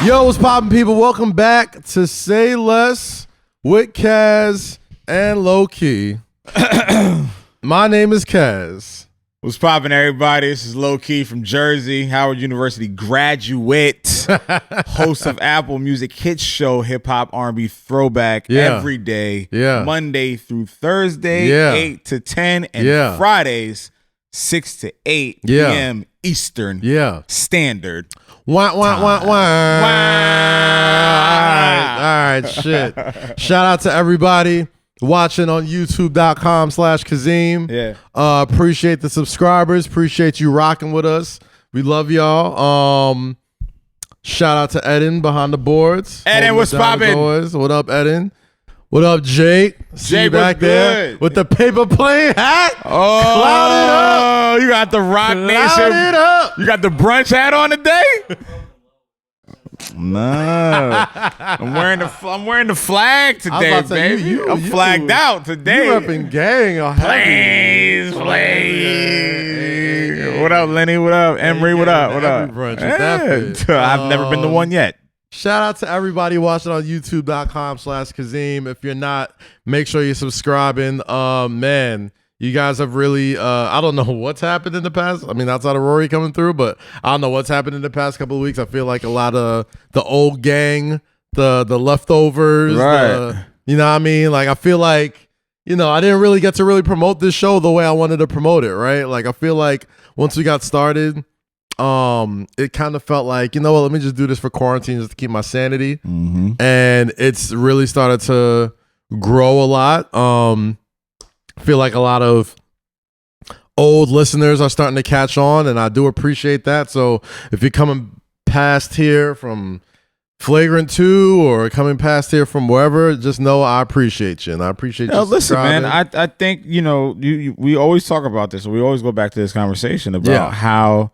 Yo, what's poppin', people? Welcome back to Say Less with Kaz and Lowkey. My name is Kaz. What's poppin', everybody? This is Lowkey from Jersey, Howard University graduate, host of Apple Music Hit Show, Hip Hop R&B Throwback every day, Monday through Thursday, 8 to 10, and Fridays, 6 to 8 p.m. Eastern Standard. Wah, wah, wah, wah. All right, shit. Shout out to everybody watching on youtube.com/Kazim. Appreciate the subscribers. Appreciate you rocking with us. We love y'all. Shout out to Eden behind the boards. Eden, what's poppin'? What up, Eden? What up, Jake? See you back there with the paper plane hat. Oh, cloud it up. You got the Rock Nation. Cloud it up. You got the brunch hat on today? Nah, I'm wearing the flag today, baby. I'm flagged out today. You repping gang or please. What up, Lenny? What up, Emery? What up? Brunch I've never been to one yet. Shout out to everybody watching on youtube.com/Kazim. If you're not, make sure you're subscribing. Man, you guys have really, I don't know what's happened in the past. I mean, outside of Rory coming through, but I don't know what's happened in the past couple of weeks. I feel like a lot of the old gang, the leftovers, you know what I mean? Like, I feel like, you know, I didn't really get to really promote this show the way I wanted to promote it, right? Like, I feel like once we got started, it kind of felt like, you know what, let me just do this for quarantine just to keep my sanity. And it's really started to grow a lot. I feel like a lot of old listeners are starting to catch on, and I do appreciate that. So if you're coming past here from Flagrant 2 or coming past here from wherever, just know I appreciate you, and I appreciate you. Listen, man, I think, you know, we always talk about this, we always go back to this conversation about how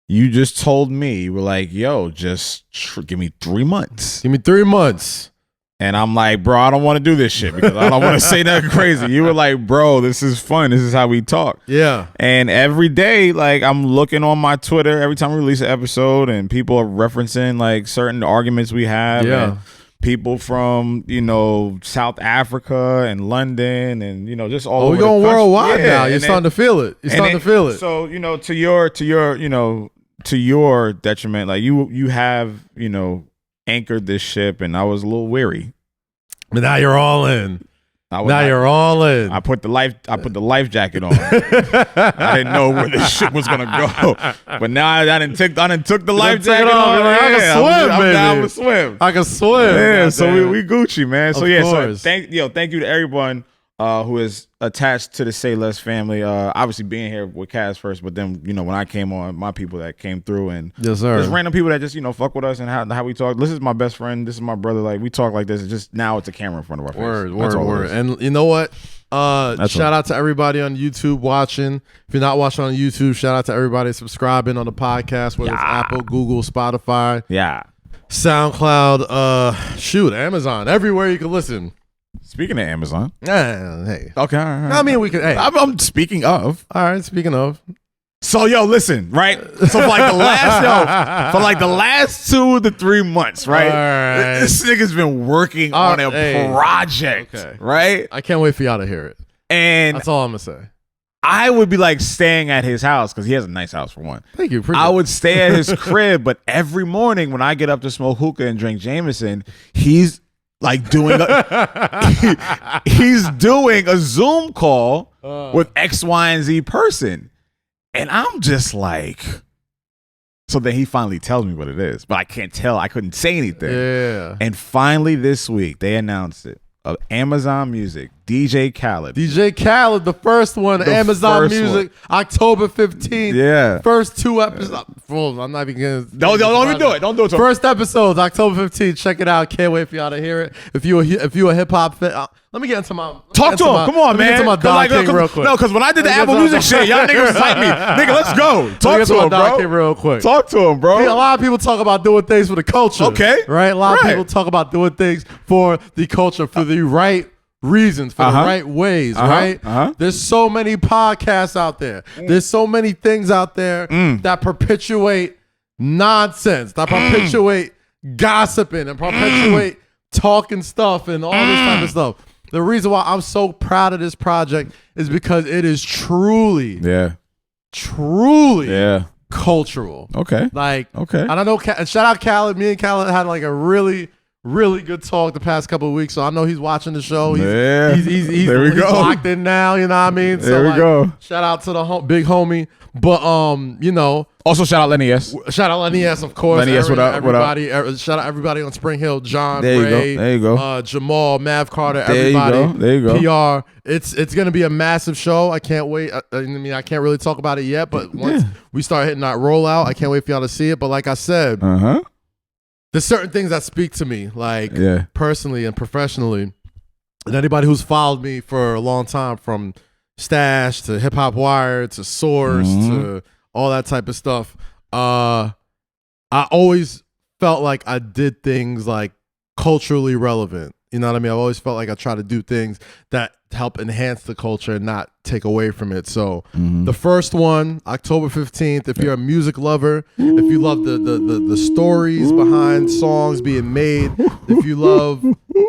you just told me, you were like, yo, just give me 3 months. Give me 3 months. And I'm like, bro, I don't want to do this shit because I don't want to say nothing crazy. You were like, bro, this is fun. This is how we talk. Yeah. And every day, like, I'm looking on my Twitter every time we release an episode, and people are referencing like certain arguments we have. And people from, you know, South Africa and London and, you know, just all over we're going worldwide now. You're starting to feel it. You're starting to feel it. So, you know, to your detriment, like you have, you know, anchored this ship, and I was a little weary. But now you're all in. You're all in. I put the life jacket on. I didn't know where this ship was gonna go, but now I didn't took the life jacket on. I can swim, baby. I'm down to swim. I can swim. Yeah, so we Gucci, man. So course. so thank you to everyone who is attached to the Say Less family. Obviously being here with Kaz first, but then, you know, when I came on, my people that came through, and yes, sir, there's random people that just, you know, fuck with us and how we talk. This is my best friend. This is my brother. Like, we talk like this. It's just now it's a camera in front of our face. Word. And you know what? Shout out to everybody on YouTube watching. If you're not watching on YouTube, shout out to everybody subscribing on the podcast, whether it's Apple, Google, Spotify, SoundCloud, Amazon, everywhere you can listen. Speaking of Amazon, hey, okay, all right. I mean, we could. Hey, I'm speaking of. All right, speaking of. So yo, listen, right? So for like the last 2 to 3 months, right? This nigga's been working on a project, right? I can't wait for y'all to hear it. And that's all I'm gonna say. I would be like staying at his house because he has a nice house for one. Thank you. I would stay at his crib, but every morning when I get up to smoke hookah and drink Jameson, he's like doing he's doing a Zoom call with X, Y, and Z person. And I'm just like, so then he finally tells me what it is, but I can't tell. I couldn't say anything. Yeah. And finally this week they announced it. Amazon Music, DJ Khaled, the first one, Amazon Music, October 15th. Yeah. First 2 episodes. I'm not even gonna. Don't even do it. Don't do it. First episodes, October 15th. Check it out. Can't wait for y'all to hear it. If you a hip hop fan, let me get into my talk to him. Come on, man. Let me get into my Don King real quick. No, because when I did the Apple Music shit, y'all niggas was like me. Nigga, let's go. Talk to him, bro. Real quick. Talk to him, bro. A lot of people talk about doing things for the culture. Okay. Right? A lot of people talk about doing things for the culture, for the right reasons, for the right ways, right? There's so many podcasts out there. There's so many things out there that perpetuate nonsense, that perpetuate gossiping and perpetuate talking stuff and all this type of stuff. The reason why I'm so proud of this project is because it is truly cultural. Okay. And I know, and shout out Khaled. Me and Khaled had like a really good talk the past couple of weeks. So I know he's watching the show. He's locked in now. You know what I mean? There we go. Shout out to the big homie. But also shout out Lenny S. Shout out Lenny S, of course. Lenny S, what up? Shout out everybody on Spring Hill. John, Ray, there you go. Jamal, Mav Carter, everybody. There you go. PR. It's gonna be a massive show. I can't wait. I mean, I can't really talk about it yet, but once we start hitting that rollout, I can't wait for y'all to see it. But like I said, there's certain things that speak to me, like personally and professionally. And anybody who's followed me for a long time, from Stash to Hip Hop Wired to Source to all that type of stuff, I always felt like I did things like culturally relevant. You know what I mean? I've always felt like I try to do things that help enhance the culture and not take away from it. So the first one, October 15th, if you're a music lover, if you love the stories behind songs being made, if you love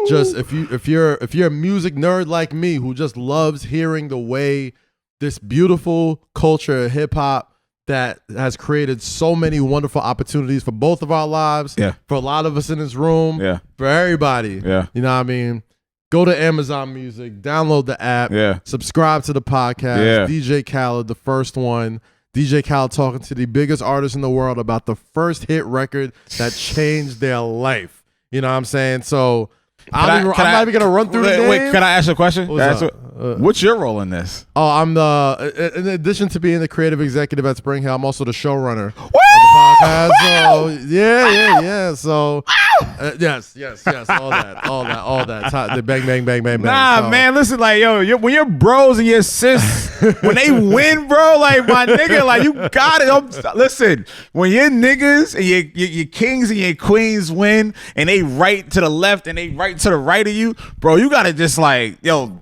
if you're a music nerd like me who just loves hearing the way this beautiful culture of hip hop that has created so many wonderful opportunities for both of our lives, for a lot of us in this room, for everybody, you know what I mean? Go to Amazon Music, download the app, subscribe to the podcast. DJ Khaled, the first one. DJ Khaled talking to the biggest artists in the world about the first hit record that changed their life. You know what I'm saying? So I'm not even gonna run through the names. Wait, can I ask you a question? What's your role in this? Oh, I'm in addition to being the creative executive at Spring Hill, I'm also the showrunner of the podcast. So yeah. So yes, all that. The bang. Nah, man, listen, like when your bros and your sis, when they win, bro, like my nigga, like you got it. Listen, when your niggas and your kings and your queens win, and they right to the left and they right to the right of you, bro, you gotta just like you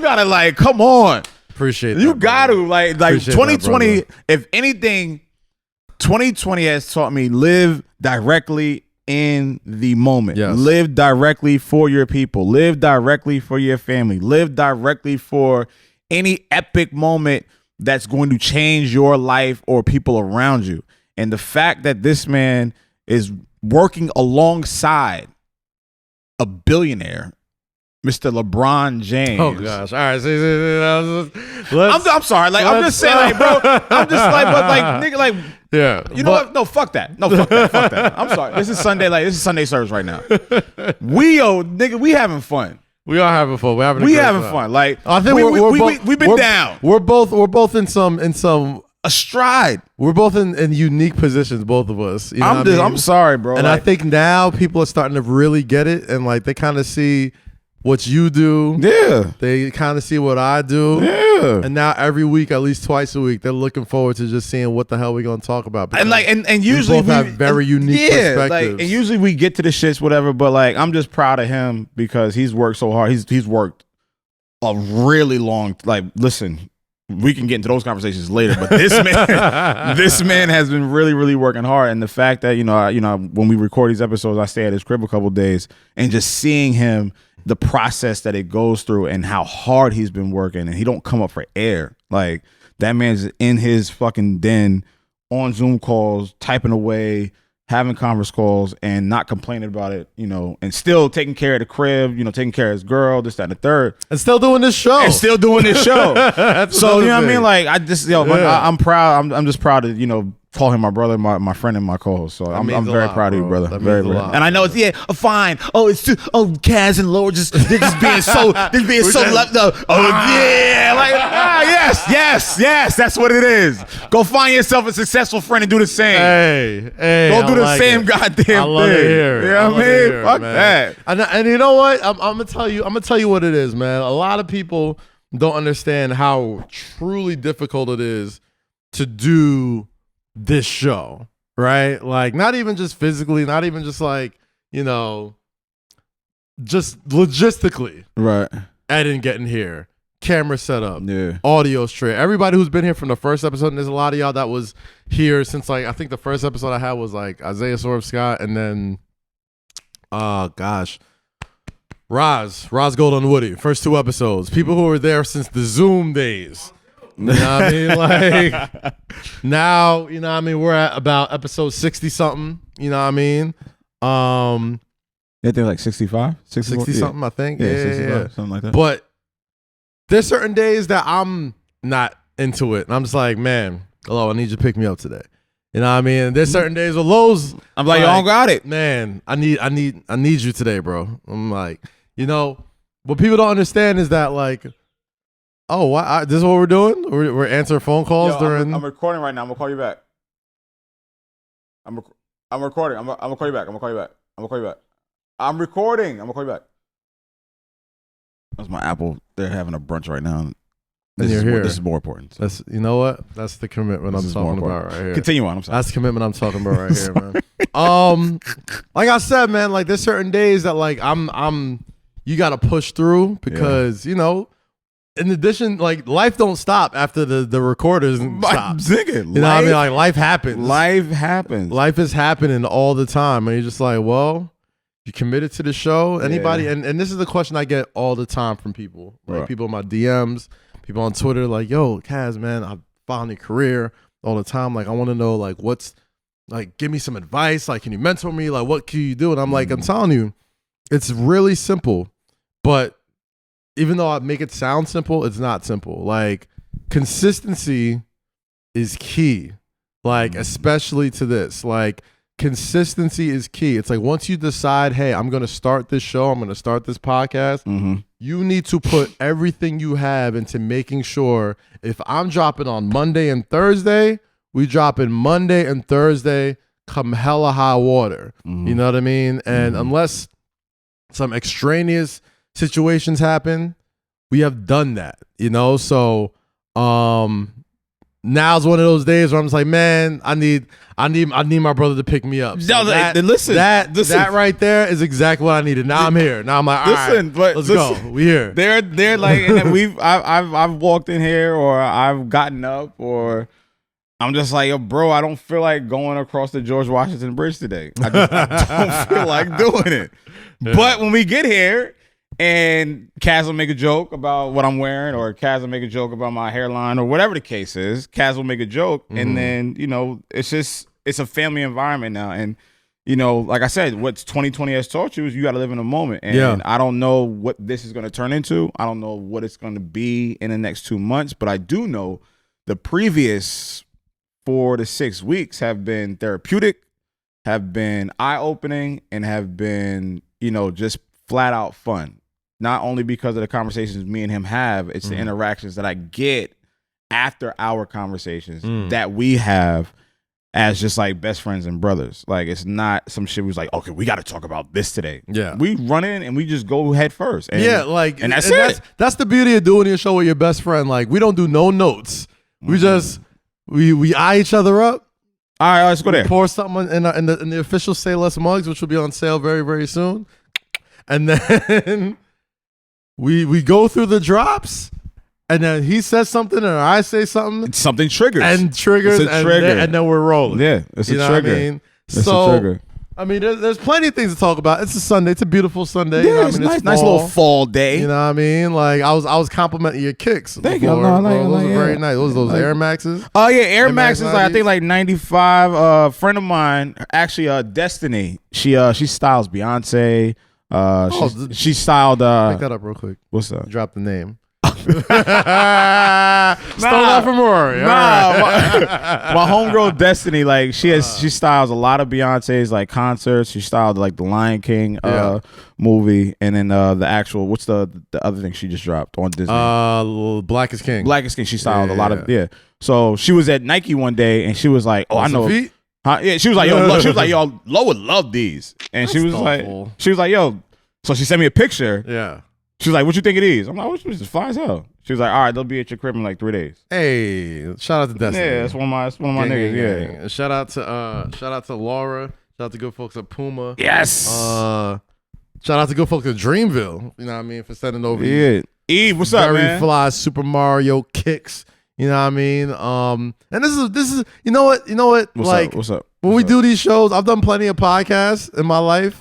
gotta like, come on. Appreciate that. You got to like 2020. That, if anything, 2020 has taught me live directly in the moment. Yes. Live directly for your people. Live directly for your family. Live directly for any epic moment that's going to change your life or people around you. And the fact that this man is working alongside a billionaire, Mr. LeBron James. Oh gosh! All right, I'm sorry. Like I'm just saying, like, bro. I'm just like, but like, nigga, like, you know what? No, fuck that. No, fuck that. I'm sorry. This is Sunday. Like, this is Sunday service right now. We having fun. We are having fun. We're having fun. Like, I think we've been down. We're both in some astride. We're both in unique positions, both of us. You know I'm sorry, bro. And I think now people are starting to really get it, and like they kind of see what you do. Yeah. They kind of see what I do. Yeah. And now every week, at least twice a week, they're looking forward to just seeing what the hell we're going to talk about. And like, and usually we both have very unique perspectives. Like, and usually we get to the shits, whatever, but like, I'm just proud of him because he's worked so hard. He's worked a really long, like, listen, we can get into those conversations later, but this man has been really, really working hard. And the fact that, when we record these episodes, I stay at his crib a couple of days, and just seeing him, the process that it goes through and how hard he's been working, and he don't come up for air. Like, that man's in his fucking den on Zoom calls, typing away, having conference calls, and not complaining about it, and still taking care of the crib, taking care of his girl, this, that, and the third. And still doing this show. So, you know what I mean? Like, I just, I'm proud. I'm just proud to, call him my brother, my friend, and my co-host. So I'm very proud of you, brother. Very, very. And I know it's fine. Oh, it's too. Oh, Kaz and Lowkey they're just being so left. Yes. That's what it is. Go find yourself a successful friend and do the same. Hey, go do the same goddamn thing. I love to hear it. You know what I mean? Fuck that. And you know what? I'm gonna tell you what it is, man. A lot of people don't understand how truly difficult it is to do this show, right? Like, not even just physically, not even just like, just logistically, right? Ed and getting here, camera setup, audio straight. Everybody who's been here from the first episode, and there's a lot of y'all that was here since like I think the first episode I had was like Isaiah Sorb Scott, and then Roz Gold Woody. First 2 episodes. People who were there since the Zoom days. You know what I mean? Like now, you know what I mean, we're at about episode 60 something. You know what I mean? They're like 65? 60 something, I think. Yeah, 65, something like that. But there's certain days that I'm not into it. And I'm just like, man, hello, I need you to pick me up today. You know what I mean? There's certain days with Lowe's. I'm like, y'all got it. Man, I need you today, bro. I'm like, you know, what people don't understand is that like, oh, this is what we're doing? We're answering phone calls during. I'm recording right now. I'm gonna call you back. I'm recording. I'm gonna call you back. I'm recording. I'm gonna call you back. That's my Apple. They're having a brunch right now. And you're here. This is more important. That's, you know what? That's the commitment I'm talking about right here. Continue on. I'm sorry. That's the commitment I'm talking about right here, man. Like I said, man, like there's certain days that like you gotta push through because you know. In addition, like life don't stop after the recorders stop. You know what I mean? Like life happens. Life is happening all the time, and you're just like, well, you committed to the show. Anybody, and this is the question I get all the time from people, like people in my DMs, people on Twitter, like, yo, Kaz, man, I found your career all the time. Like, I want to know, like, what's like, give me some advice. Like, can you mentor me? Like, what can you do? And I'm like, I'm telling you, it's really simple, but even though I make it sound simple, it's not simple. Like consistency is key. Like especially to this. Like consistency is key. It's like once you decide, hey, I'm going to start this show, I'm going to start this podcast, you need to put everything you have into making sure if I'm dropping on Monday and Thursday, we drop in Monday and Thursday come hella high water. You know what I mean? And unless some extraneous situations happen, we have done that, you know. So now's one of those days where I'm just like, man, I need my brother to pick me up. So listen, that right there is exactly what I needed. Now I'm here. Now I'm like, all right, let's go. We here. They're like, and I've walked in here, or I've gotten up, or I'm just like, yo, bro, I don't feel like going across the George Washington Bridge today. I don't feel like doing it. Yeah. But when we get here, and Kaz will make a joke about what I'm wearing, or Kaz will make a joke about my hairline, or whatever the case is. Kaz will make a joke, and then, you know, it's a family environment now. And, you know, like I said, what 2020 has taught you is you got to live in a moment. And I don't know what this is going to turn into. I don't know what it's going to be in the next 2 months, but I do know the previous 4 to 6 weeks have been therapeutic, have been eye-opening, and have been, you know, just flat out fun. Not only because of the conversations me and him have, it's the interactions that I get after our conversations that we have as just like best friends and brothers. Like it's not some shit was like, okay, we got to talk about this today. Yeah, we run in and we just go head first. And, and that's it. That's the beauty of doing your show with your best friend. Like we don't do no notes. We just we eye each other up. All right, let's go there. Pour something in the official Say Less mugs, which will be on sale very, very soon. And then we go through the drops, and then he says something, or I say something. Something triggers. And triggers, it's a trigger. And then we're rolling. Yeah, it's a trigger. What I mean? It's a trigger. I mean, there's plenty of things to talk about. It's a Sunday. It's a beautiful Sunday. Yeah, you know it's I mean? nice little fall day. You know what I mean? Like I was complimenting your kicks. Thank you. Those were very nice. Those Air Maxes. Oh yeah, Air Maxes. Like, I think like 95. A friend of mine, actually, Destiny. She styles Beyonce. She styled. Pick that up real quick. What's up? Drop the name. Stole that from Rory. My homegirl Destiny, like she styles a lot of Beyonce's like concerts. She styled like the Lion King movie, and then the actual what's the other thing she just dropped on Disney? Black is King. Black is King. She styled a lot of So she was at Nike one day, and she was like, "Oh, I know." Huh? Yeah, she was like, "Yo, Lo would love these," and she was like, "Yo." So she sent me a picture. Yeah. She was like, "What you think of these?" I'm like, "Oh, this is fly as hell." She was like, "All right, they'll be at your crib in like 3 days." Hey, shout out to Destiny. Yeah, that's one of my niggas. Yeah. Shout out to Laura. Shout out to good folks at Puma. Yes. Shout out to good folks at Dreamville. You know what I mean, for sending over. Yeah. Eve, what's up, man? Very fly Super Mario kicks. You know what I mean? And this is you know what? What's up? When we do these shows, I've done plenty of podcasts in my life.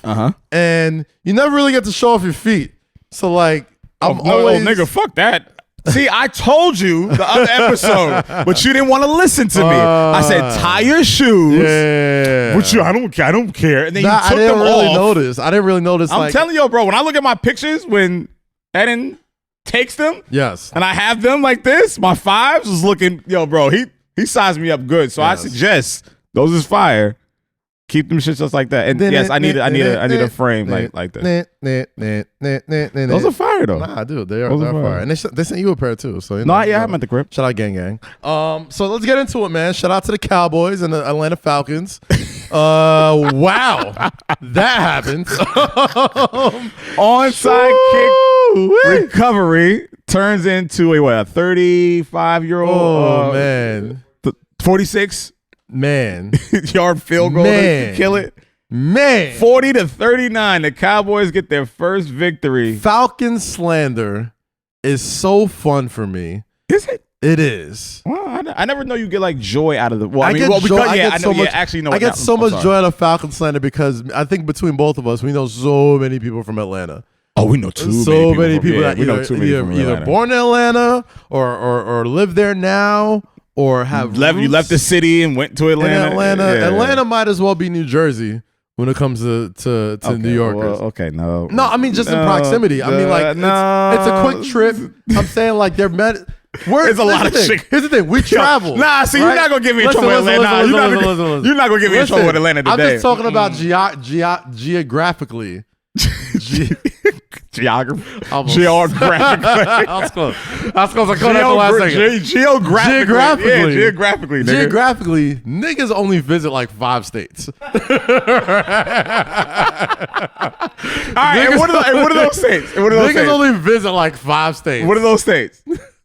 And you never really get to show off your feet. So like, nigga, fuck that. See, I told you the other episode, but you didn't want to listen to me. I said, tie your shoes. Yeah. But I don't care. And then you took I didn't them really off. notice. I didn't really notice. I'm telling you, bro, when I look at my pictures when Eden takes them, yes, and I have them like this, my fives was looking, bro, he sized me up good. So I suggest those is fire. Keep them shit just like that. And yes, I need a frame like that. Those are fire though. Nah, dude, they are fire. And they sent you a pair too. So I'm at the crib. Shout out gang. So let's get into it, man. Shout out to the Cowboys and the Atlanta Falcons. Wow, that happened. Onside kick recovery turns into a 35-year-old. Oh man, 46. Man, yard field goal to kill it. Man, 40-39. The Cowboys get their first victory. Falcon slander is so fun for me. Is it? It is. Well, I never know you get like joy out of the. Well, I get so much joy out of Falcon slander because I think between both of us, we know so many people from Atlanta. Oh, we know so many people that either born in Atlanta or live there now. Or have you left the city and went to Atlanta. Atlanta might as well be New Jersey when it comes to New Yorkers. No, I mean just in proximity. I mean like it's a quick trip. I'm saying like they're met. There's a lot of shit. Here's the thing: we travel. Nah, see, you're not gonna get me in trouble with Atlanta. You're not gonna get me in trouble with Atlanta today. I'm just talking about geographically. Geographically. That's close. I caught that the last second. Geographically. Geographically, niggas only visit like 5 states. All right, and what are those states? Niggas only visit like 5 states. What are those states?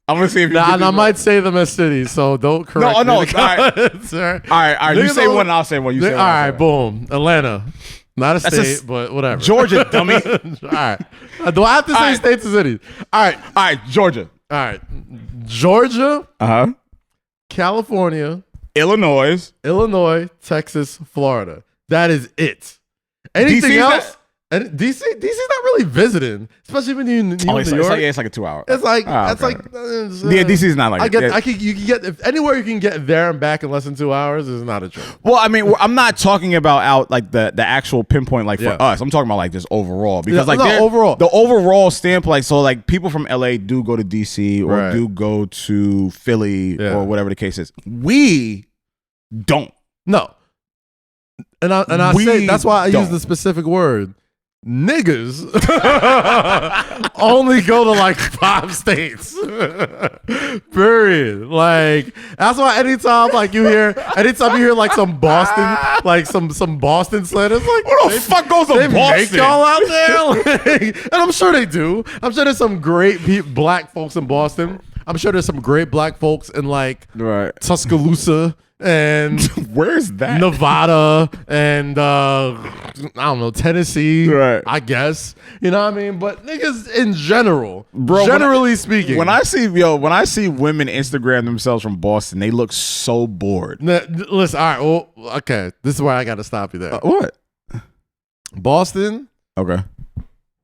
I'm gonna see if you I might say them as cities, so don't correct me. No. All right. You say one, and I'll say one. You say one. All right, boom. Atlanta. Not a state, but whatever. Georgia, dummy. All right. Do I have to say states or cities? All right, Georgia. All right. Georgia. California. Illinois, Texas, Florida. That is it. Anything else? And DC's not really visiting, especially when you're in New York. It's like a 2 hour. It's like DC's not like. You can get if anywhere you can get there and back in less than 2 hours is not a trip. Well, I mean, I'm not talking about out like the actual pinpoint like for us. I'm talking about like just overall because the overall standpoint. So like people from LA do go to DC or do go to Philly or whatever the case is. We don't. No. And I say that's why I use the specific word. Niggas only go to like 5 states. Period. Like that's why anytime you hear like some Boston, like some Boston slander, it's like what the fuck goes to Boston? Make y'all out there, and I'm sure they do. I'm sure there's some great black folks in Boston. I'm sure there's some great black folks in like Tuscaloosa. And where's that? Nevada and I don't know, Tennessee, I guess. You know what I mean? But niggas in general, bro, generally speaking. When I see women Instagram themselves from Boston, they look so bored. Listen, all right, well, okay. This is where I gotta stop you there. What? Boston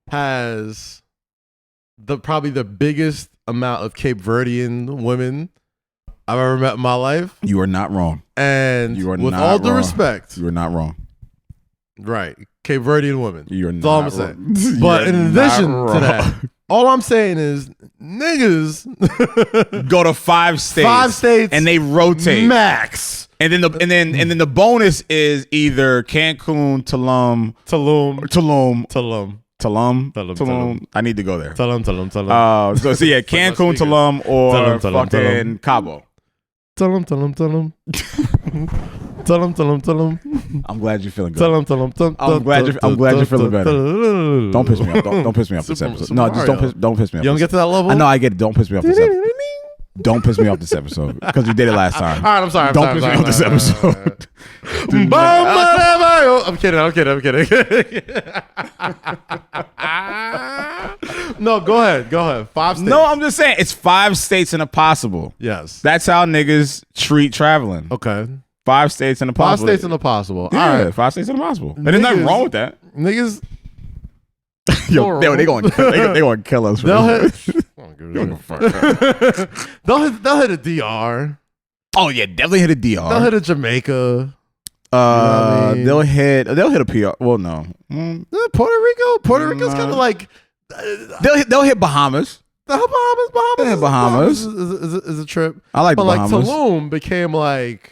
has probably the biggest amount of Cape Verdean women I've ever met in my life. You are not wrong. And with all due respect, you are not wrong. Right. Cape Verdean women. You're not all I'm saying. But in addition to that, all I'm saying is niggas go to 5 states. 5 states and they rotate. Max. And then the bonus is either Cancun, Tulum. I need to go there. Tulum. So yeah, Cancun, Tulum, or fucking Cabo. Tulum. I'm glad you're feeling good. I'm glad you're feeling better. Don't piss me off. Don't piss me off this episode. No, just don't piss me off. You don't get to that level? I know I get it. Don't piss me off this episode. Don't piss me off this episode because you did it last time. All right, I'm sorry. Don't piss me off this episode. I'm kidding. No, go ahead. 5 states. No, I'm just saying it's 5 states and a possible. Yes. That's how niggas treat traveling. Okay. 5 states and a possible. 5 states and a possible. Yeah, All right. 5 states and a possible. And there's nothing wrong with that. Niggas. Yo, they gonna kill us. They'll hit. They'll hit a DR. Oh yeah, definitely hit a DR. They'll hit a Jamaica. You know what I mean? They'll hit a PR. Well, no. Puerto Rico. Puerto Rico's kind of like. They'll hit Bahamas. Bahamas is a trip. I like the Bahamas. But like Tulum became like.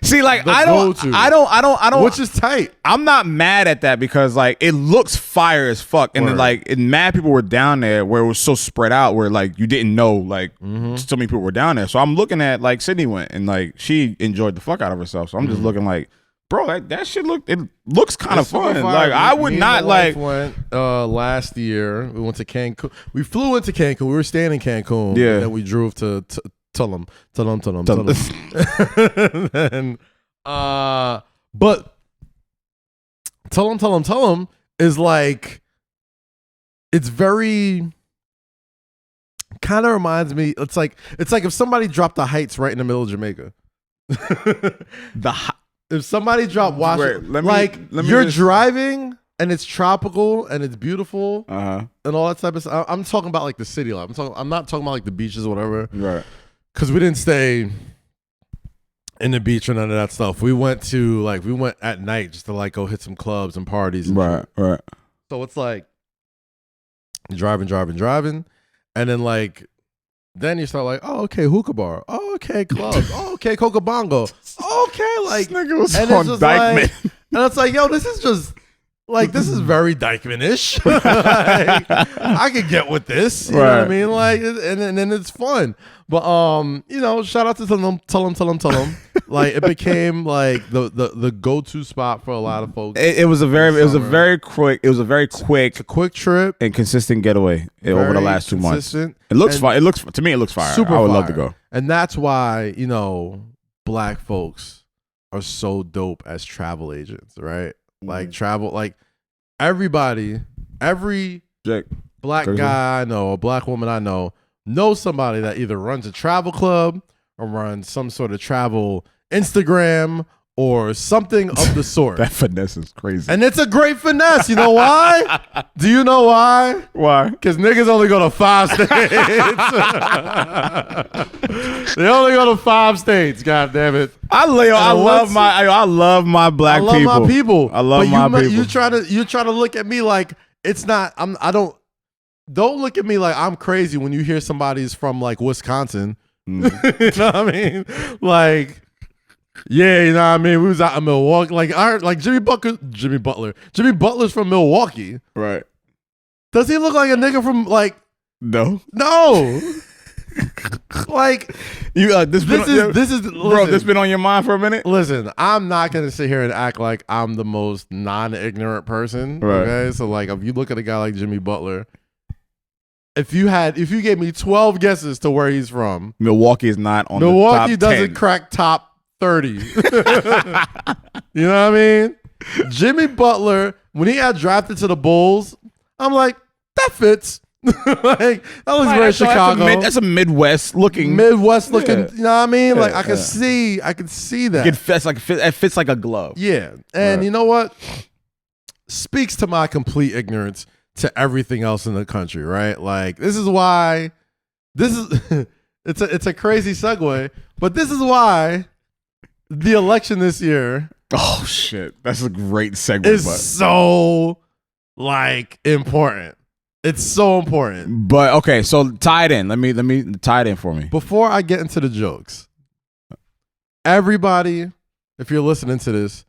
See, like I don't, which is tight. I'm not mad at that because like it looks fire as fuck, and then like mad people were down there where it was so spread out where like you didn't know like so many people were down there. So I'm looking at like Sydney went and like she enjoyed the fuck out of herself. So I'm just looking like, bro, that shit looks kind of fun. Like I would not like. Went last year. We went to Cancun. We flew into Cancun. We were staying in Cancun. Yeah. And then we drove to Tulum. And but Tulum is like, it's very kind of reminds me. It's like if somebody dropped the Heights right in the middle of Jamaica. If somebody dropped Washington, you're driving and it's tropical and it's beautiful and all that type of stuff. I'm talking about like the city life. I'm not talking about like the beaches or whatever. Right. Because we didn't stay in the beach or none of that stuff. We went at night just to like go hit some clubs and parties. And right. So it's like driving, and then like then you start like, oh okay, hookah bar, oh okay, clubs, oh okay, Coca Bongo, okay, like this nigga was and on it's just Dykeman. like, and it's like, yo, this is just. Like, this is very Dykeman-ish. Like, I could get with this. You know what I mean? Like, and then it's fun. But, you know, shout out to Tulum. Like, it became, like, the go-to spot for a lot of folks. It was a very quick trip. And consistent getaway over the last 2 months. It looks fire. To me, it looks fire. Super I would fire. love to go. And that's why, you know, black folks are so dope as travel agents, right? Like travel, like every black guy I know, or black woman I know somebody that either runs a travel club or runs some sort of travel Instagram or something of the sort. That finesse is crazy. And it's a great finesse. You know why? Do you know why? Why? Because niggas only go to 5 states. They only go to 5 states, God damn it. I love my black people. I love my people. I love my people. You try to look at me like it's not. Don't look at me like I'm crazy when you hear somebody's from like Wisconsin. You know what I mean? Like, yeah, you know what I mean? We was out in Milwaukee. Like I heard like Jimmy Butler. Jimmy Butler's from Milwaukee. Right. Does he look like a nigga from like No. Like this been on your mind for a minute? Listen, I'm not gonna sit here and act like I'm the most non-ignorant person. Right. Okay. So like if you look at a guy like Jimmy Butler, if you gave me 12 guesses to where he's from, Milwaukee is not on Milwaukee the top 10. doesn't crack top 30. You know what I mean? Jimmy Butler, when he got drafted to the Bulls, I'm like, that fits. Like that looks very Chicago. That's a Midwest looking. You know what I mean? Like I can see that. It fits like a glove. Yeah. And you know what? Speaks to my complete ignorance to everything else in the country, right? Like this is why it's a crazy segue, but this is why the election this year. Oh shit. That's a great segue. Is so like important. It's so important. But okay, so tie it in. Let me tie it in for me. Before I get into the jokes, everybody, if you're listening to this,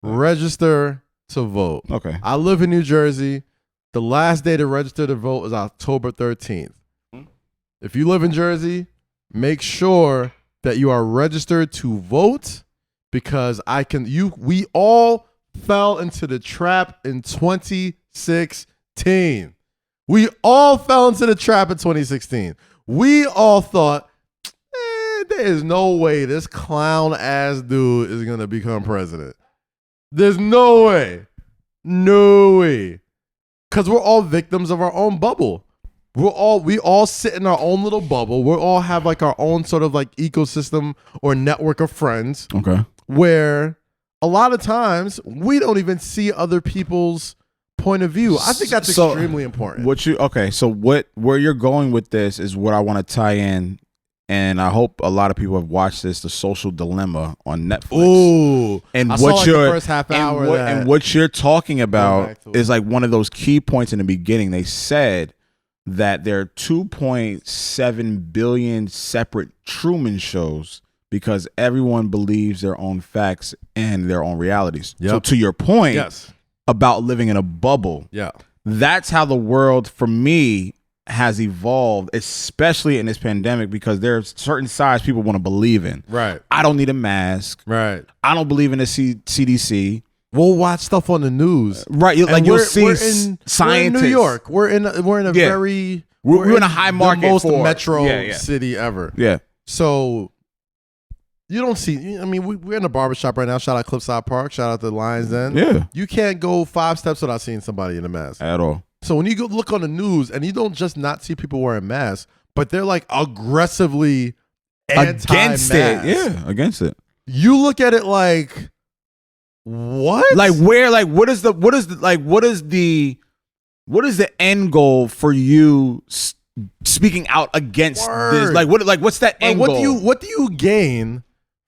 register to vote. Okay. I live in New Jersey. The last day to register to vote is October 13th. If you live in Jersey, make sure that you are registered to vote because we all fell into the trap in 2016. We all fell into the trap in 2016. We all thought, there is no way this clown ass dude is going to become president. There's no way. No way. Because we're all victims of our own bubble. we all sit in our own little bubble. We all have like our own sort of like ecosystem or network of friends. Okay. Where a lot of times we don't even see other people's point of view. I think that's extremely important. So where you're going with this is what I want to tie in, and I hope a lot of people have watched this, The Social Dilemma on Netflix. Ooh, and I saw like the first half hour. And what you're talking about is like one of those key points in the beginning. They said that there are 2.7 billion separate Truman shows because everyone believes their own facts and their own realities. Yep. So to your point about living in a bubble, that's how the world, for me, has evolved, especially in this pandemic, because there's certain sides people want to believe in. Right. I don't need a mask. Right. I don't believe in the CDC. We'll watch stuff on the news. Right. Like you'll see scientists. We're in New York. We're in a very... We're in a high market, the most metro city ever. Yeah. So you don't see. I mean, we're in a barbershop right now. Shout out Cliffside Park. Shout out to Lions Den. Yeah. You can't go 5 steps without seeing somebody in a mask at all. So when you go look on the news and you don't just not see people wearing masks, but they're like aggressively against it. Yeah, against it. You look at it like, what? Like where? Like what is the end goal for you speaking out against this? Like what's that end goal? What do you gain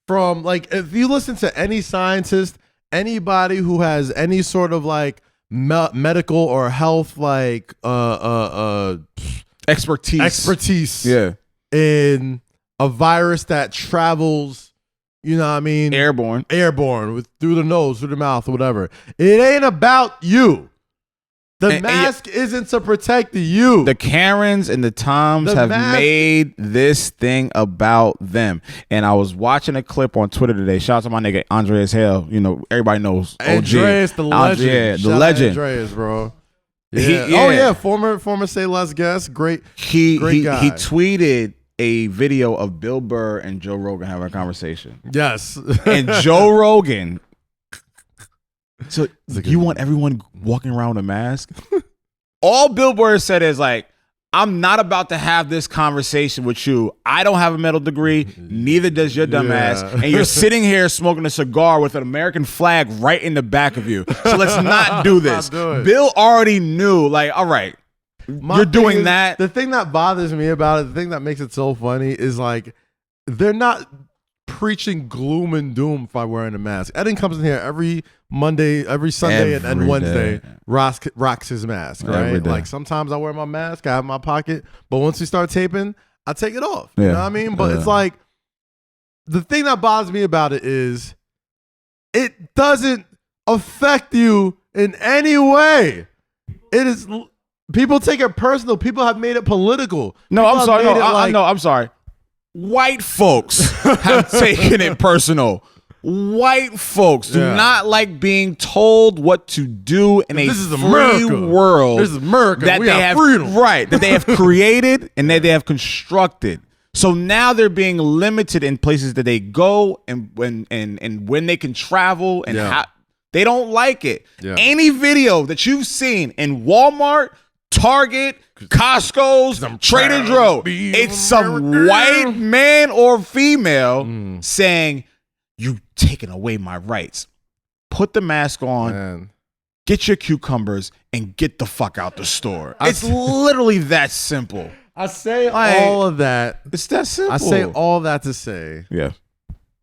from, like, if you listen to any scientist, anybody who has any sort of like medical or health like expertise in a virus that travels, you know what I mean, airborne through the nose, through the mouth, or whatever. It ain't about you. The mask isn't to protect you. The Karens and the Toms have made this thing about them. And I was watching a clip on Twitter today. Shout out to my nigga Andreas Hale. You know, everybody knows OG. Andreas, the legend. The legend. Andreas, bro. Yeah. Former Say Less guest. Great guy. He tweeted a video of Bill Burr and Joe Rogan having a conversation. Yes. And Joe Rogan... So you want everyone walking around with a mask? All Bill Burr said is like, I'm not about to have this conversation with you. I don't have a medical degree. Neither does your dumb ass. And you're sitting here smoking a cigar with an American flag right in the back of you. So let's not do this. Bill already knew, like, all right, you're doing that. The thing that bothers me about it, the thing that makes it so funny is like, they're not preaching gloom and doom by wearing a mask. Eden comes in here every Monday, every Sunday, and Wednesday, rocks his mask, right? Like sometimes I wear my mask, I have my pocket, but once we start taping, I take it off. You know what I mean? But it's like, the thing that bothers me about it is it doesn't affect you in any way. It is, people take it personal. People have made it political. No, I'm sorry. I'm sorry. White folks have taken it personal. White folks do not like being told what to do in a free world. This is America. That they have freedom. Right. That they have created and that they have constructed. So now they're being limited in places that they go and when they can travel and how they don't like it. Yeah. Any video that you've seen in Walmart, Target, Costco's, Trader Joe, it's some white man or female saying, "You taking away my rights. Put the mask on, get your cucumbers, and get the fuck out the store." It's literally that simple. I say all of that. It's that simple. I say all that to say. Yeah.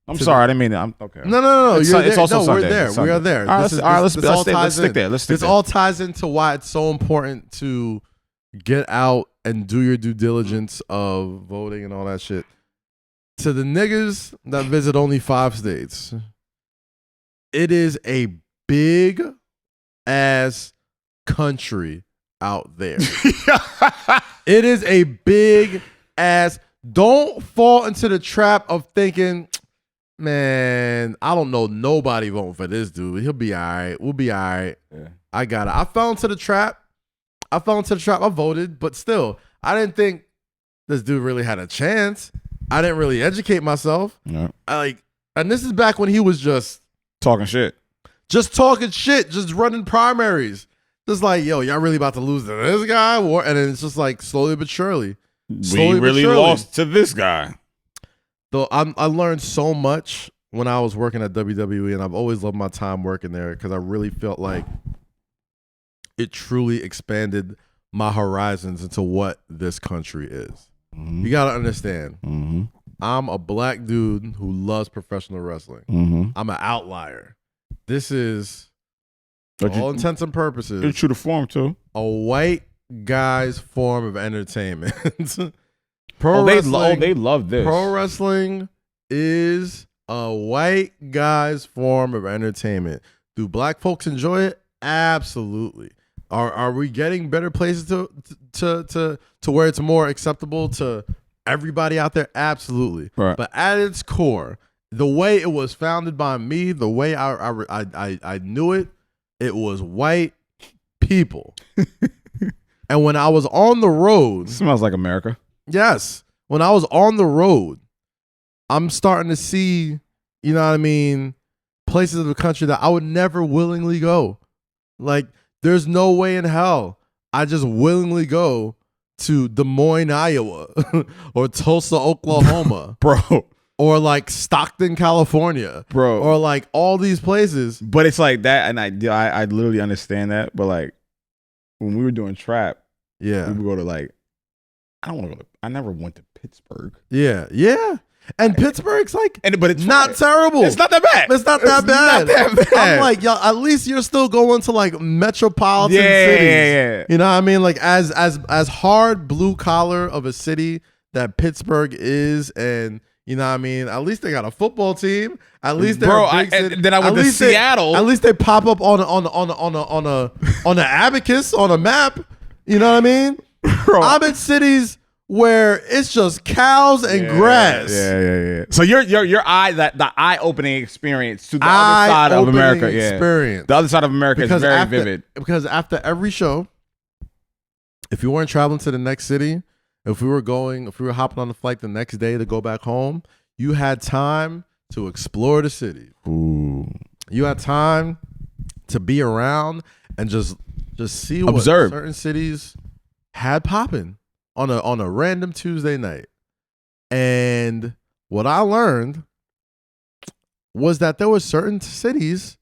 I'm sorry, I didn't mean that. I'm okay. No. It's also Sunday. We're there. We are there. All right, let's stick there. This all ties into why it's so important to get out and do your due diligence of voting and all that shit. To the niggas that visit only 5 states, it is a big ass country out there. It is a big ass. Don't fall into the trap of thinking, man, I don't know nobody voting for this dude. He'll be all right. We'll be all right. Yeah. I got it. I fell into the trap. I voted, but still, I didn't think this dude really had a chance. I didn't really educate myself. Yeah. And this is back when he was just talking shit, just running primaries. Just like, yo, y'all really about to lose to this guy? And then it's just like slowly but surely. We really lost to this guy. So I learned so much when I was working at WWE, and I've always loved my time working there because I really felt like it truly expanded my horizons into what this country is. You got to understand, I'm a black dude who loves professional wrestling. I'm an outlier. This is, for all intents and purposes, you're true to form too. A white guy's form of entertainment. They love this. Pro wrestling is a white guy's form of entertainment. Do black folks enjoy it? Absolutely. Are we getting better places to where it's more acceptable to everybody out there? Absolutely. Right. But at its core, the way it was founded by me, the way I knew it, it was white people. And when I was on the road, smells like America. Yes. When I was on the road, I'm starting to see, you know what I mean, places of the country that I would never willingly go. Like, there's no way in hell I just willingly go to Des Moines, Iowa, or Tulsa, Oklahoma, bro, or like Stockton, California, bro, or like all these places. But it's like that, and I literally understand that. But like when we were doing trap, we would go to like, I never went to Pittsburgh. Yeah. And Pittsburgh's like, but it's not terrible. It's not that bad. It's not that bad. I'm like, yo, at least you're still going to like metropolitan cities. Yeah. You know what I mean? Like as hard blue collar of a city that Pittsburgh is, and you know what I mean? At least they got a football team. At least they're a big city. Then I went to Seattle. At least they pop up on an abacus on a map. You know what I mean? Bro, I'm in cities where it's just cows and grass. Yeah. So your eye-opening experience to the other side of America. Experience. The other side of America is very vivid. Because after every show, if you weren't traveling to the next city, if we were hopping on the flight the next day to go back home, you had time to explore the city. Ooh. You had time to be around and just see what certain cities had popping on a random Tuesday night. And what I learned was that there were certain cities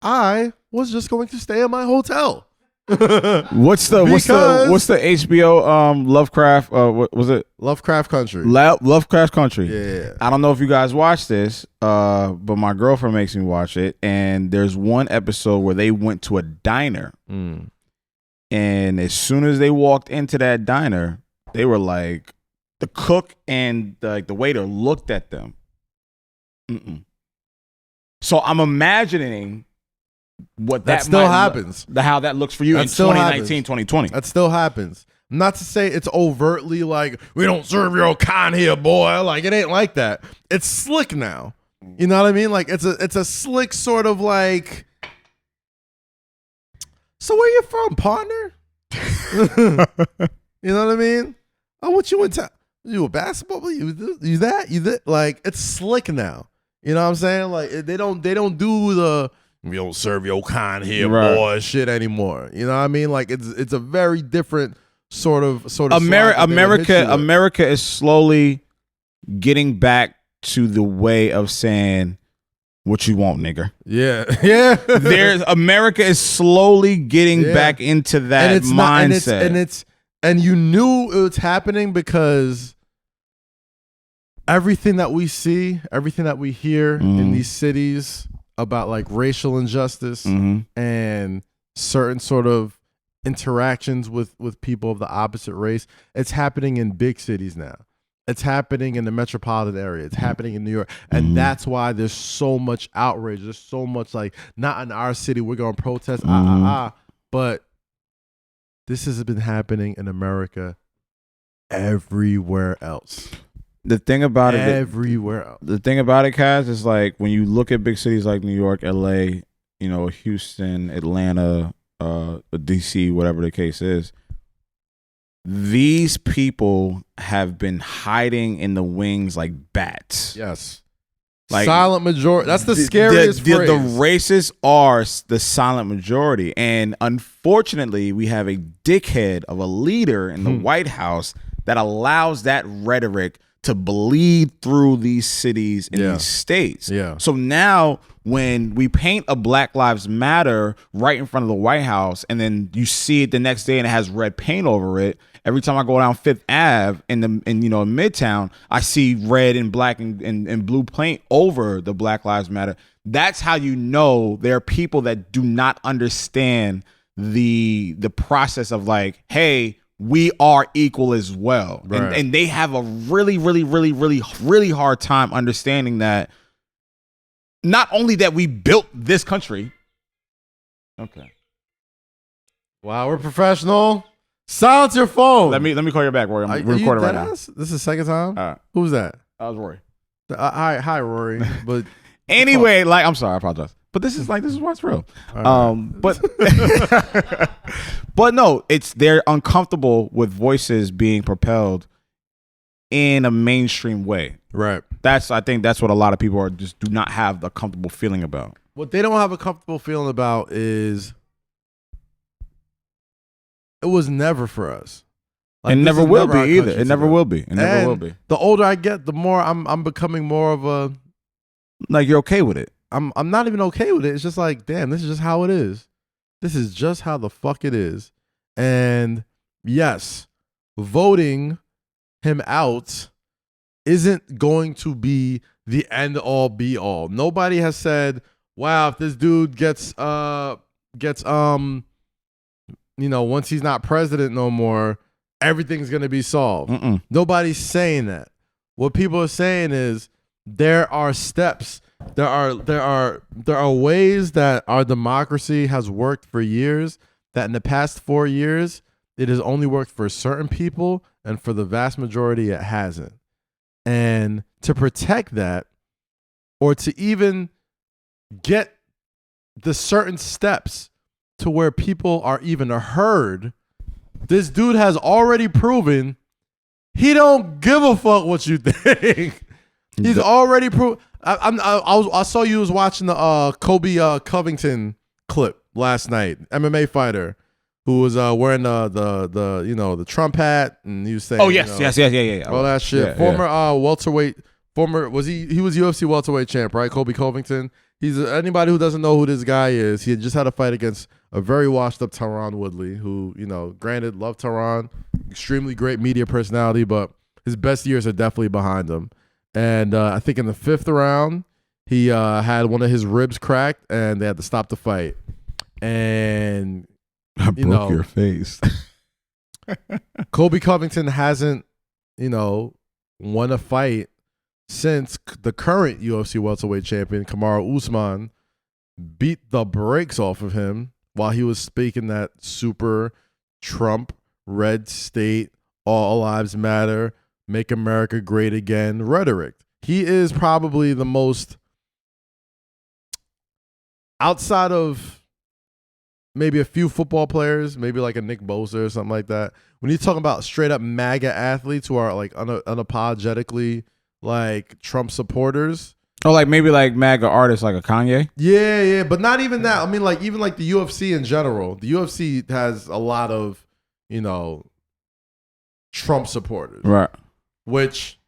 I was just going to stay in my hotel. What's the HBO Lovecraft what was it? Lovecraft Country. Lovecraft Country. Yeah. I don't know if you guys watch this, but my girlfriend makes me watch it, and there's one episode where they went to a diner. And as soon as they walked into that diner, they were like, the cook and the waiter looked at them. So I'm imagining what that still happens. How that looks for you in 2019, 2020. That still happens. Not to say it's overtly like, we don't serve your kind here, boy. Like, it ain't like that. It's slick now. You know what I mean? Like, it's a slick sort of like, so where you from, partner? You know what I mean? Oh, what you into? You a basketball? You that? Like, it's slick now. You know what I'm saying? Like, they don't do the, we don't serve your kind here, boy, shit anymore. You know what I mean? Like, it's a very different sort of America is slowly getting back to the way of saying, what you want, nigger? Yeah. America is slowly getting back into that mindset. And you knew it was happening because everything that we see, everything that we hear in these cities about like racial injustice and certain sort of interactions with people of the opposite race, it's happening in big cities now. It's happening in the metropolitan area. It's happening in New York. And that's why there's so much outrage. There's so much like, not in our city, we're going to protest, but this has been happening in America everywhere else. The thing about everywhere else. The thing about it, Kaz, is like when you look at big cities like New York, LA, Houston, Atlanta, DC, whatever the case is, these people have been hiding in the wings like bats. Yes. Like, silent majority. That's the scariest phrase. The racists are the silent majority. And unfortunately, we have a dickhead of a leader in the White House that allows that rhetoric to bleed through these cities and these states. Yeah. So now when we paint a Black Lives Matter right in front of the White House, and then you see it the next day and it has red paint over it, every time I go down Fifth Ave in Midtown, I see red and black and blue paint over the Black Lives Matter. That's how you know there are people that do not understand the process of like, hey, we are equal as well. Right. And they have a really, really, really, really, really hard time understanding that not only that we built this country. Okay. Wow, we're professional. Silence your phone. Let me call you back, Rory. I'm recording right now. This is the second time? Who's that? That was Rory. Hi, Rory. But anyway, like, I'm sorry, I apologize. But this is what's real. But but no, they're uncomfortable with voices being propelled in a mainstream way. Right. I think that's what a lot of people do not have a comfortable feeling about. What they don't have a comfortable feeling about is it was never for us. Like, it never will be either. It never will be. It never will be. The older I get, the more I'm becoming more of a, like, you're okay with it. I'm not even okay with it. It's just like, damn, this is just how it is. This is just how the fuck it is. And yes, voting him out isn't going to be the end all be all. Nobody has said, wow, if this dude gets once he's not president no more, everything's going to be solved. Nobody's saying that. What people are saying is there are steps. There are ways that our democracy has worked for years, that in the past 4 years, it has only worked for certain people, and for the vast majority, it hasn't. And to protect that, or to even get the certain steps to where people are even heard, this dude has already proven he don't give a fuck what you think. He's already proven. I saw you was watching the Kobe Covington clip last night, MMA fighter who was wearing the Trump hat, and he was saying, yes, all that shit. Former welterweight, he was UFC welterweight champ, right? Kobe Covington. He's anybody who doesn't know who this guy is. He had just had a fight against a very washed up Tyron Woodley, who, granted, love Tyron, extremely great media personality, but his best years are definitely behind him. And I think in the 5th round, he had one of his ribs cracked, and they had to stop the fight. And I broke your face. Kobe Covington hasn't, won a fight since the current UFC welterweight champion, Kamaru Usman, beat the brakes off of him while he was speaking that super Trump, red state, all lives matter, make America great again rhetoric. He is probably the most, outside of maybe a few football players, maybe like a Nick Bosa or something like that, when you're talking about straight up MAGA athletes who are like unapologetically like Trump supporters. Oh, like maybe like MAGA artists like a Kanye? Yeah, but not even that. I mean, like even like the UFC in general. The UFC has a lot of, Trump supporters. Right. Which,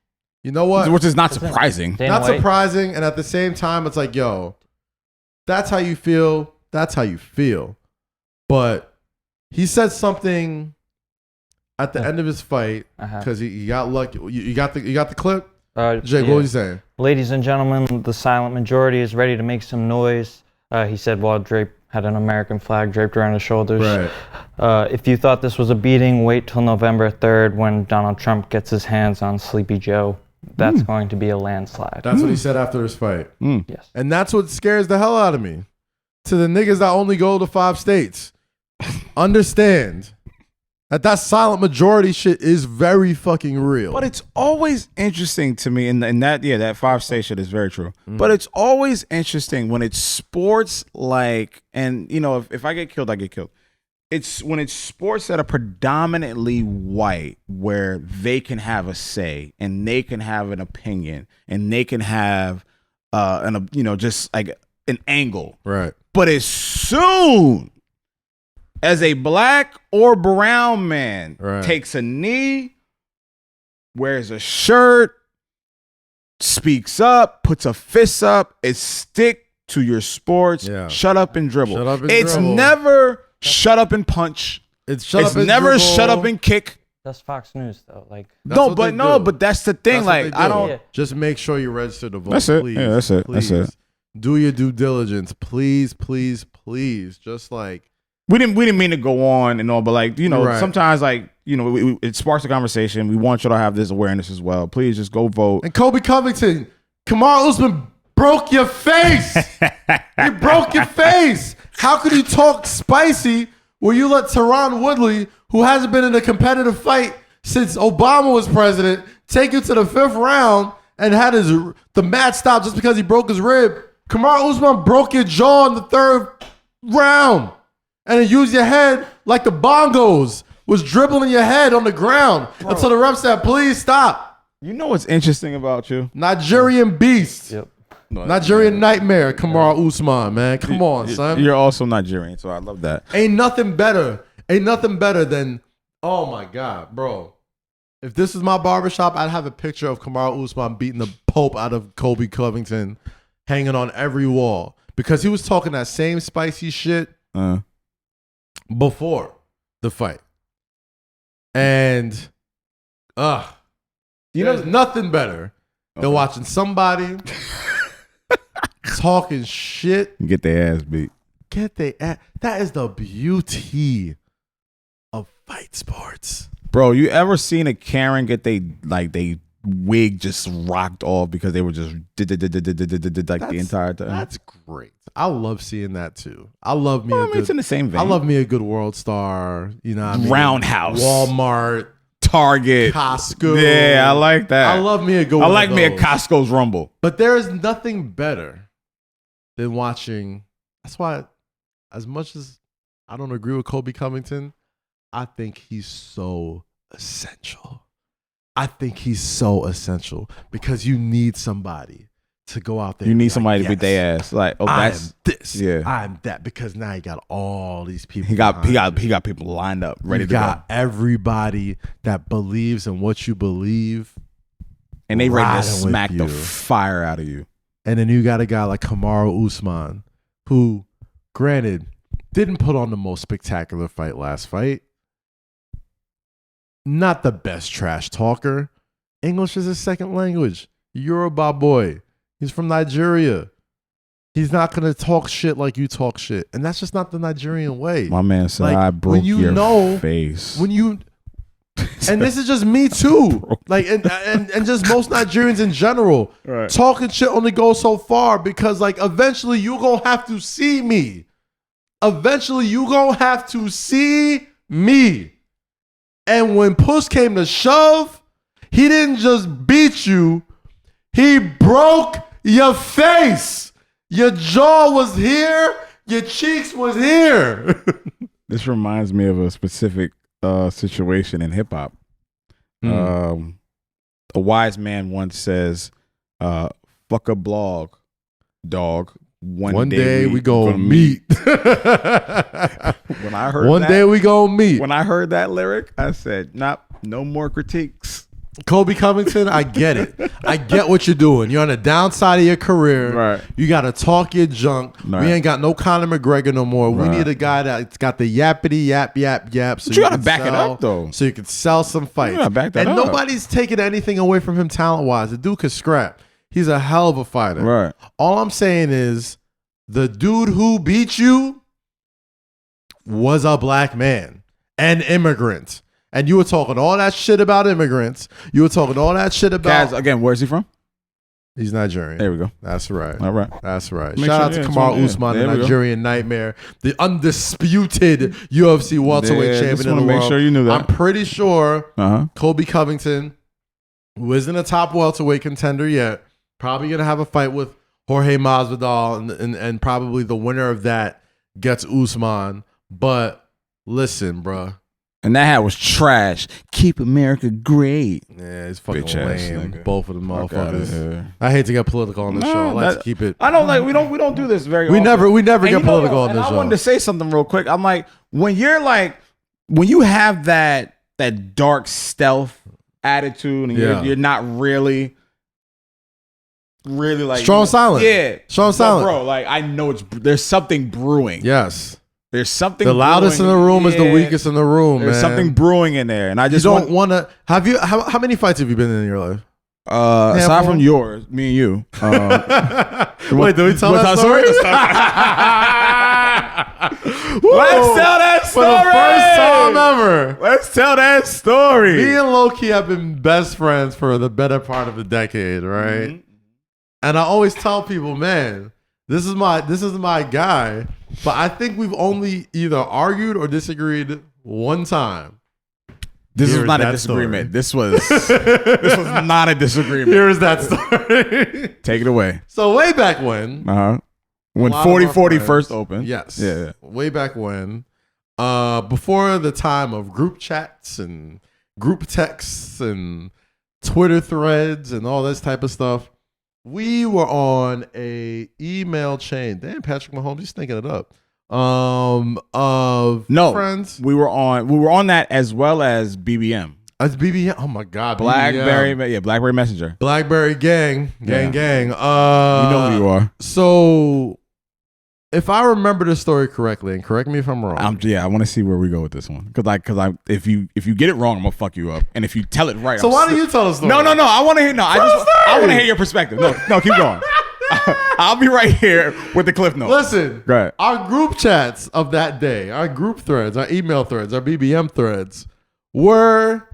you know what? Which is not surprising. Not surprising. And at the same time, it's like, yo, that's how you feel. That's how you feel. But he said something at the end of his fight because he got lucky. You got the clip? Jake, what was he saying? Ladies and gentlemen, the silent majority is ready to make some noise. He said while Drake had an American flag draped around his shoulders. Right. If you thought this was a beating, wait till November 3rd when Donald Trump gets his hands on Sleepy Joe. That's going to be a landslide. That's what he said after his fight. Yes. And that's what scares the hell out of me. To the niggas that only go to 5 states, understand that silent majority shit is very fucking real. But it's always interesting to me, and that 5-state shit is very true. But it's always interesting when it's sports like, and if I get killed, I get killed. It's when it's sports that are predominantly white, where they can have a say and they can have an opinion and they can have and a, just like an angle. Right. But as soon as a black or brown man takes a knee, wears a shirt, speaks up, puts a fist up, it's stick to your sports. Yeah. Shut up and dribble. It's never shut up and punch. It's never dribble. Shut up and kick. That's Fox News though. Like but that's the thing. Like I don't. Just make sure you register to vote. That's it. Please, yeah, that's it. Please. That's it. Do your due diligence, please, please, please. Just like we didn't mean to go on and all, but like sometimes like it sparks a conversation. We want you to have this awareness as well. Please just go vote. And Kobe Covington, Kamaru Usman broke your face. He broke your face. How could you talk spicy where you let Tyron Woodley, who hasn't been in a competitive fight since Obama was president, take you to the 5th round and had the match stop just because he broke his rib? Kamaru Usman broke your jaw in the 3rd round and then used your head like the bongos, was dribbling your head on the ground until the ref said, please stop. You know what's interesting about you? Nigerian beast. Yep. Nigerian nightmare, Kamaru Usman, man. Come on, son. You're also Nigerian, so I love that. Ain't nothing better than, oh my God, bro. If this is my barbershop, I'd have a picture of Kamaru Usman beating the Pope out of Kobe Covington hanging on every wall. Because he was talking that same spicy shit before the fight. And, there's nothing better than watching somebody talking shit. Get their ass beat. That is the beauty of fight sports. Bro, you ever seen a Karen get they wig just rocked off because they were just the entire time? That's great. I love seeing that too. I love me it's in the same vein. I love me a good World Star, Roundhouse, Walmart, Target, Costco. Yeah, I like that. I love me a good I like me a Costco's Rumble. But there is nothing better than watching. That's why, as much as I don't agree with Kobe Covington, I think he's so essential. Because you need somebody to go out there. You need somebody to beat their ass. Like, that's this. Yeah, I'm that. Because now you got all these people. He got people lined up, ready to go. You got everybody that believes in what you believe, and they ready to smack the fire out of you. And then you got a guy like Kamaru Usman, who, granted, didn't put on the most spectacular fight last fight. Not the best trash talker. English is his second language. Yoruba boy. He's from Nigeria. He's not going to talk shit like you talk shit. And that's just not the Nigerian way. My man said, I broke your face. And this is just me too. Like, and just most Nigerians in general. Right. Talking shit only goes so far because, like, eventually you going to have to see me. And when push came to shove, he didn't just beat you. He broke your face. Your jaw was here. Your cheeks was here. This reminds me of a specific situation in hip hop. A wise man once says, fuck a blog, dog. One day we gonna meet. When I heard day we gonna meet. When I heard that lyric, I said, "Nope, no more critiques." Kobe Covington, I get it. I get what you're doing. You're on the downside of your career. Right. You got to talk your junk. Right. We ain't got no Conor McGregor no more. Right. We need a guy that's got the yappity yap. So you got to back it up, though. So you can sell some fights. You got to back that up. And nobody's taking anything away from him talent-wise. The dude could scrap. He's a hell of a fighter. Right. All I'm saying is the dude who beat you was a black man, an immigrant. And you were talking all that shit about immigrants. You were talking all that shit about... Kaz, again, where's he from? He's Nigerian. There we go. That's right. All right. That's right. Shout out to Kamaru Usman, the Nigerian nightmare, the undisputed UFC welterweight champion in the world. Make sure you knew that. I'm pretty sure Kobe Covington, who isn't a top welterweight contender yet, probably going to have a fight with Jorge Masvidal, and probably the winner of that gets Usman. But listen, bruh. And that hat was trash. Keep America great. Yeah, it's fucking Bitch ass lame. nigga. Both of them motherfuckers. I hate to get political on this show. I like to keep it. I don't like. We don't do this very. We often. never get political on and this show. I wanted to say something real quick. I'm like, when you have that dark stealth attitude, and you're not really like strong silent. Yeah, strong silent, bro. Like I know there's something brewing. Yes. There's something. The loudest in the room is the weakest in the room. There's something brewing in there, and I just don't want to. Have you? How many fights have you been in your life? Aside from yours, me and you. Wait, do we tell that story? Let's tell that story. For the first time ever. Let's tell that story. Me and Lowkey have been best friends for the better part of a decade, right? Mm-hmm. And I always tell people, man, this is my guy. But I think we've only either argued or disagreed one time. This was not a disagreement. This was not a disagreement. Here is that story. Take it away. So way back when, when 4040 first opened. Yes. Yeah. Way back when, before the time of group chats and group texts and Twitter threads and all this type of stuff, we were on a email chain. Damn, Patrick Mahomes, he's thinking it up. Of friends. We were on that as well as BBM. As BBM. Oh my God. BlackBerry, BBM. BlackBerry Messenger. BlackBerry gang. You know who you are. So if I remember the story correctly, and correct me if I'm wrong. I want to see where we go with this one. Because if you get it wrong, I'm gonna fuck you up. And if you tell it right, so why don't you tell the story? No. I want to hear. No, I want to hear your perspective. No, keep going. I'll be right here with the cliff notes. Listen, our group chats of that day, our group threads, our email threads, our BBM threads were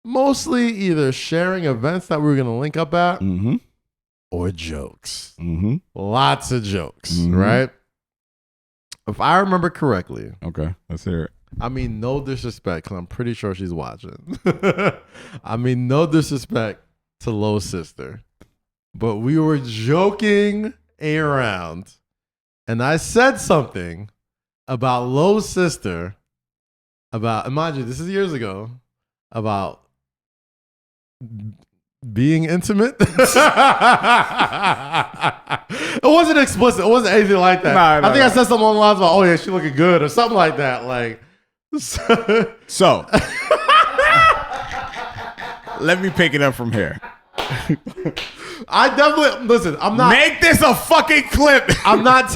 mostly either sharing events that we were going to link up at or jokes. Lots of jokes, right? If I remember correctly. Okay, let's hear it. I mean, no disrespect, because I'm pretty sure she's watching. I mean, no disrespect to Low's sister. But we were joking around, and I said something about Low's sister, and mind you, this is years ago, about being intimate. It wasn't explicit. It wasn't anything like that. I think I said something along the lines about, oh yeah, she looking good, or something like that. Like, so let me pick it up from here. I definitely listen. I'm not make this a fucking clip. I'm not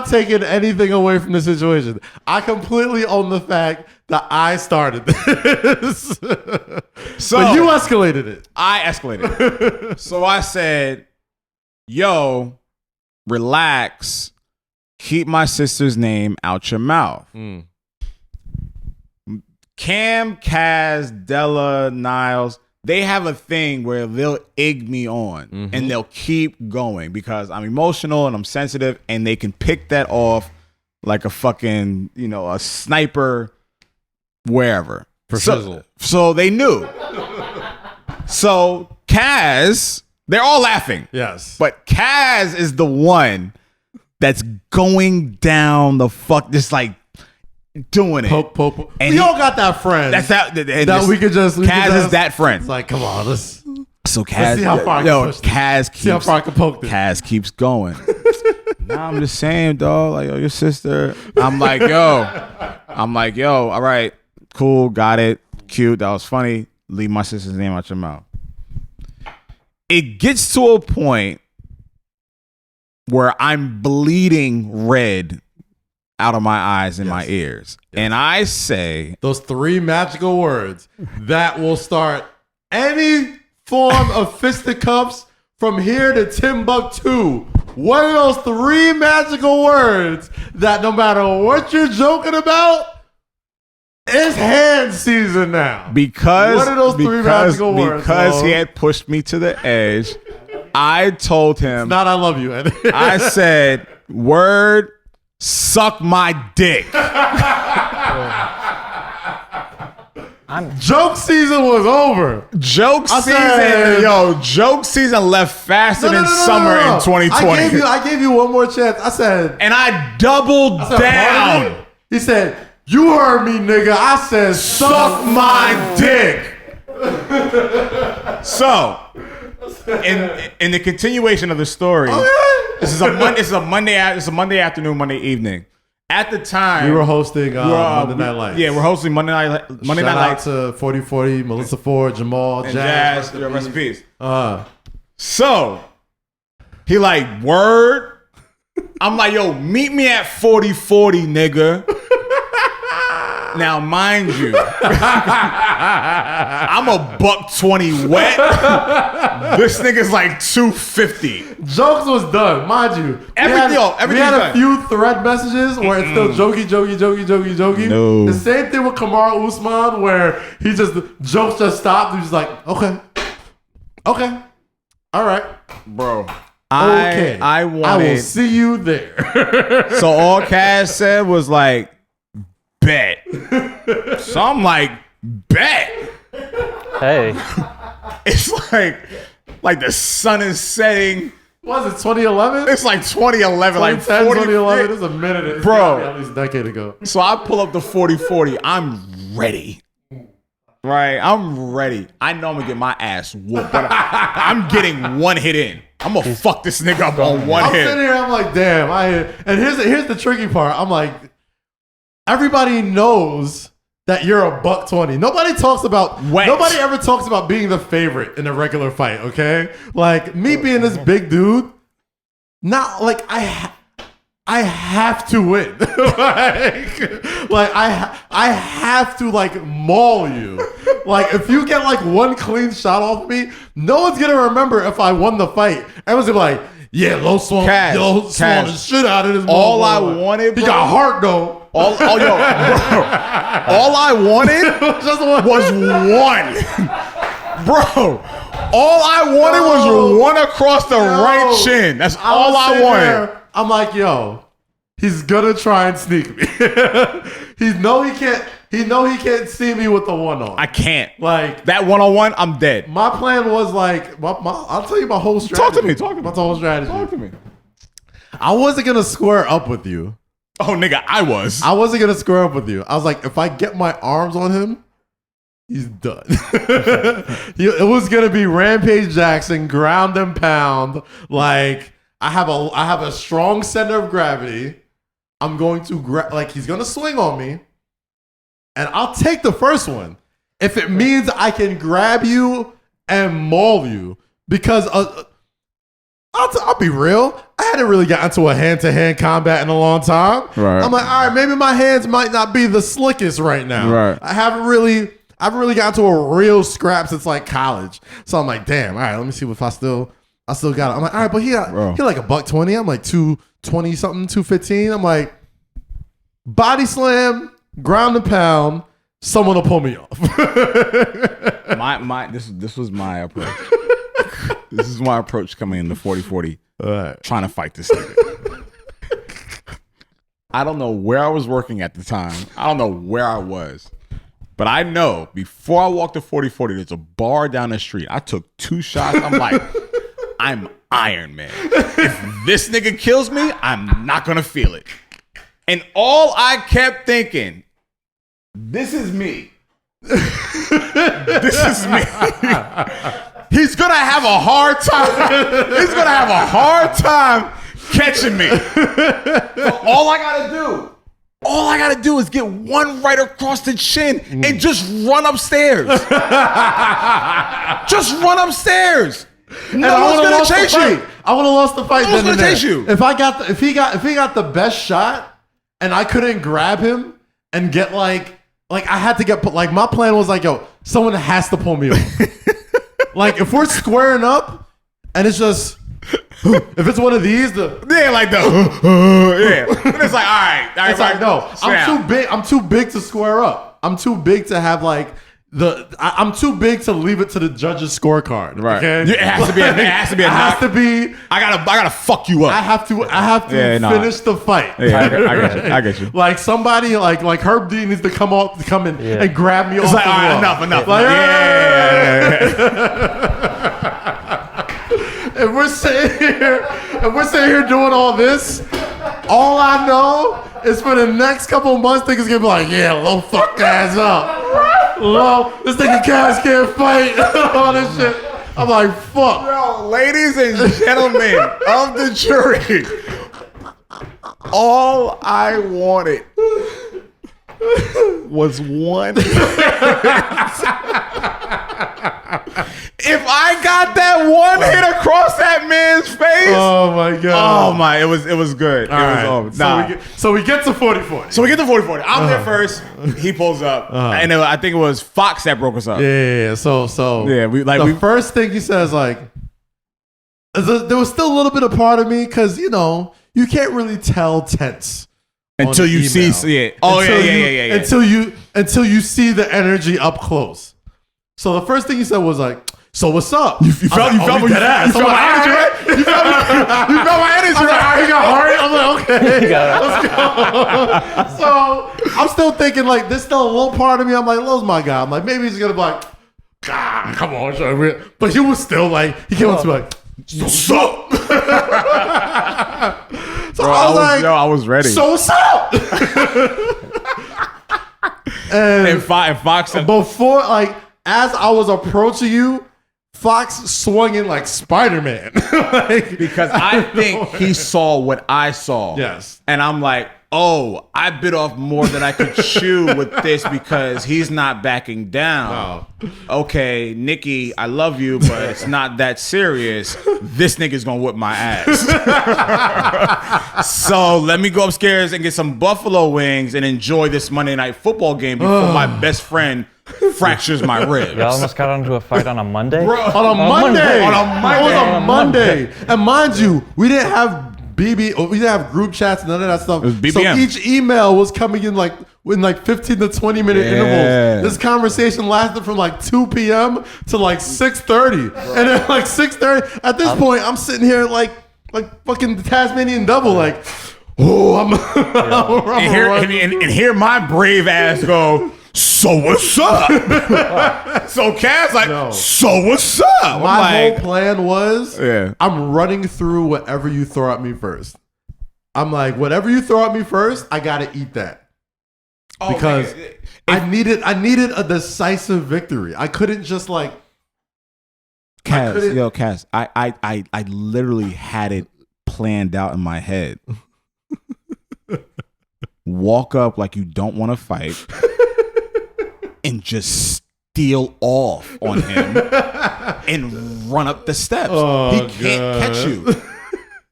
taking anything away from the situation. I completely own the fact that I started this. So but you escalated it. I escalated it. So I said, "Yo, relax. Keep my sister's name out your mouth." Cam, Kaz, Della, Niles. They have a thing where they'll egg me on and they'll keep going because I'm emotional and I'm sensitive and they can pick that off like a fucking, a sniper wherever. So they knew. So Kaz, they're all laughing. Yes. But Kaz is the one that's going down the fuck, just like, doing it. Poke. And we all got that friend. That's that we could just. Kaz is that friend. It's like, come on, let's Kaz. See how far see how far I can poke this. Kaz keeps going. Nah, I'm just saying, dog. Like, yo, your sister. I'm like, yo. All right, cool, got it, cute. That was funny. Leave my sister's name out your mouth. It gets to a point where I'm bleeding red out of my eyes and my ears. Yes. And I say those 3 magical words that will start any form of fisticuffs from here to Timbuktu. What are those 3 magical words that no matter what you're joking about, it's hand season now? Because what are those 3 magical words? Because he had pushed me to the edge, I told him. It's not I love you. I said, word, suck my dick. Joke season was over. Joke season left faster than summer in 2020. I gave you one more chance. I said, and I doubled down. He said, You heard me, nigga. I said, suck my dick. So, in the continuation of the story, this is a Monday afternoon, Monday evening. At the time, we were hosting Monday Night Lights. Yeah, we're hosting Monday Night Lights. Shout out to 4040, Melissa Ford, Jamal, and Jazz. Rest in peace. So, he like, word. I'm like, yo, meet me at 4040, nigga. Now, mind you, I'm a $120 wet. This nigga's like 250. Jokes was done, mind you. Everything we had a few thread messages where it's still jokey. No. The same thing with Kamaru Usman where jokes just stopped. He was like, okay, all right, bro. Okay, I will see you there. So all Kaz said was like, bet. So I'm like, bet. Hey. It's like the sun is setting. Was it 2011? It's like 2011, 2010, like 2011. It's a minute. It's bro. At least a decade ago. So I pull up the 4040. I'm ready. Right? I'm ready. I know I'm gonna get my ass whooped, but I'm getting one hit in. I'm gonna fuck this nigga up on one hit. I'm sitting here, I'm like, damn. And here's the tricky part. I'm like, everybody knows that you're a $120. Nobody ever talks about being the favorite in a regular fight, okay? Like, me being this big dude, not like I have to win. I have to like maul you. Like, if you get like one clean shot off me, no one's gonna remember if I won the fight. Everyone's gonna be like, yeah, Low swung the shit out of this. All I wanted, he got heart though. All I wanted was one. Bro, all I wanted was one across the right chin. That's all I wanted. I'm like, yo, he's gonna try and sneak me. He can't see me with the one on. I can't. Like that 1-on-1, I'm dead. My plan was like, I'll tell you my whole strategy. Talk to me. My whole strategy. Talk to me. I wasn't gonna square up with you. Oh, nigga, I wasn't gonna square up with you. I was like, if I get my arms on him, he's done. It was gonna be Rampage Jackson, ground and pound. Like I have a strong center of gravity. I'm going to he's gonna swing on me, and I'll take the first one if it means I can grab you and maul you. Because I'll be real. I hadn't really gotten into a hand-to-hand combat in a long time. Right. I'm like, all right, maybe my hands might not be the slickest right now. Right. I haven't really gotten to a real scrap since like college. So I'm like, damn, all right, let me see if I still got it. I'm like, all right, but he like a $120. I'm like 220 something, 215. I'm like, body slam, ground and pound, someone will pull me off. This was my approach. This is my approach coming in the 40-40, trying to fight this nigga. I don't know where I was working at the time. I don't know where I was. But I know before I walked to 40-40, there's a bar down the street. I took 2 shots. I'm like, I'm Iron Man. If this nigga kills me, I'm not going to feel it. And all I kept thinking, this is me. This is me. He's gonna have a hard time. He's gonna have a hard time catching me. So all I gotta do is get one right across the chin and just run upstairs. Just run upstairs. No one's gonna chase you. I would have lost the fight. No one's gonna chase you. If he got the best shot and I couldn't grab him and get like I had to get like my plan was like, yo, someone has to pull me off. Like if we're squaring up and it's just if it's one of these yeah. And it's like all right. It's like no, I'm too big to square up. I'm too big to have like I'm too big to leave it to the judge's scorecard. Right. Okay? It has to be. It has to be. I gotta fuck you up. I have to finish the fight. Yeah, I get you. Like somebody like Herb Dean needs to come in and grab me. It's off like the all right, wall. enough. Like, yeah. If we're sitting here doing all this, All I know is for the next couple of months, niggas gonna be like, yeah, Low fuck Kaz up. Low, this nigga Kaz can't fight. All this shit. I'm like, fuck. Yo, ladies and gentlemen of the jury, all I wanted was one. If I got that one hit across that man's face, oh my god, oh my, it was good. All right. So we get to 40-40. So we get to 40-40. I'm there first. He pulls up, and I think it was Fox that broke us up. Yeah. So yeah, the first thing he says, like, there was still a little bit of part of me because you can't really tell tense until you see it. Oh yeah. Until you see the energy up close. So the first thing he said was like, "So what's up?" You felt my energy, right? You felt my energy, right? He got hard. I'm like, okay, let's go. So I'm still thinking like, there's still a little part of me. I'm like, Low's my guy. I'm like, maybe he's gonna be like, God, come on, show. But he was still like, he came up to me like, "So what's up?" So I was like, I was ready. "So what's up?" and Fox before like. As I was approaching you, Fox swung in like Spider-Man. Because I think he saw what I saw. Yes. And I'm like, oh, I bit off more than I could chew with this because he's not backing down. No. Okay, Nikki, I love you, but it's not that serious. This nigga's gonna whip my ass. So let me go upstairs and get some buffalo wings and enjoy this Monday Night Football game before my best friend fractures my ribs. Y'all almost got into a fight on a Monday? Bro, on a Monday. It was a Monday. And mind you, we didn't have we didn't have group chats, none of that stuff. It was BBM. So each email was coming in like 15 to 20 minute intervals. This conversation lasted from like 2 p.m. to like 6:30. And then like 6:30, at this point, I'm sitting here like fucking Tasmanian devil, like, oh, I'm and hear my brave ass go, so what's up? So Kaz like, so what's up? My whole plan was, yeah, I'm running through whatever you throw at me first. I'm like, whatever you throw at me first, I gotta eat that. Because I needed a decisive victory. I couldn't just like Kaz, I literally had it planned out in my head. Walk up like you don't want to fight. And just steal off on him and run up the steps. He can't catch you.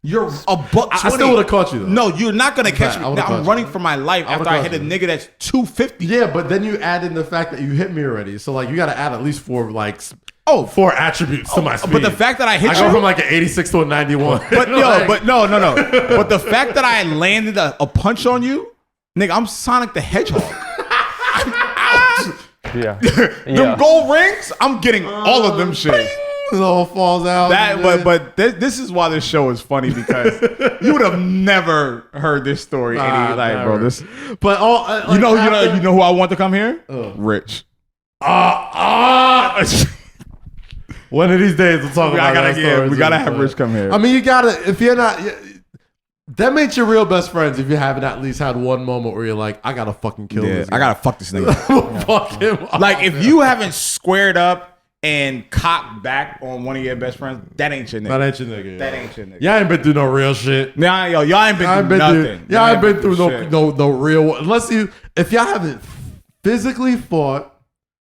You're a buck 20. I still would have caught you though. No, you're not gonna catch me. Now I'm running for my life after I hit a nigga that's 250. Yeah, but then you add in the fact that you hit me already. So like you got to add at least four attributes to my speed. But the fact that I hit you, I go from like an 86 to a 91. But no. But the fact that I landed a punch on you, nigga, I'm Sonic the Hedgehog. Yeah. Them gold rings, I'm getting all of them shit. It all falls out. But this is why this show is funny because you would have never heard this story. Bro, this. But you know who I want to come here? Rich. One of these days we'll talk about that story. We gotta have Rich come here. I mean, you gotta, if you're not. That makes you real best friends if you haven't at least had one moment where you're like, I gotta fucking kill this guy. I gotta fuck this nigga. Fuck him. Like if you haven't squared up and cocked back on one of your best friends, that ain't your nigga. That ain't your nigga. That ain't your nigga. Y'all ain't been through no real shit. Nah, y'all ain't been through nothing. Y'all ain't been through no real. Unless if y'all haven't physically fought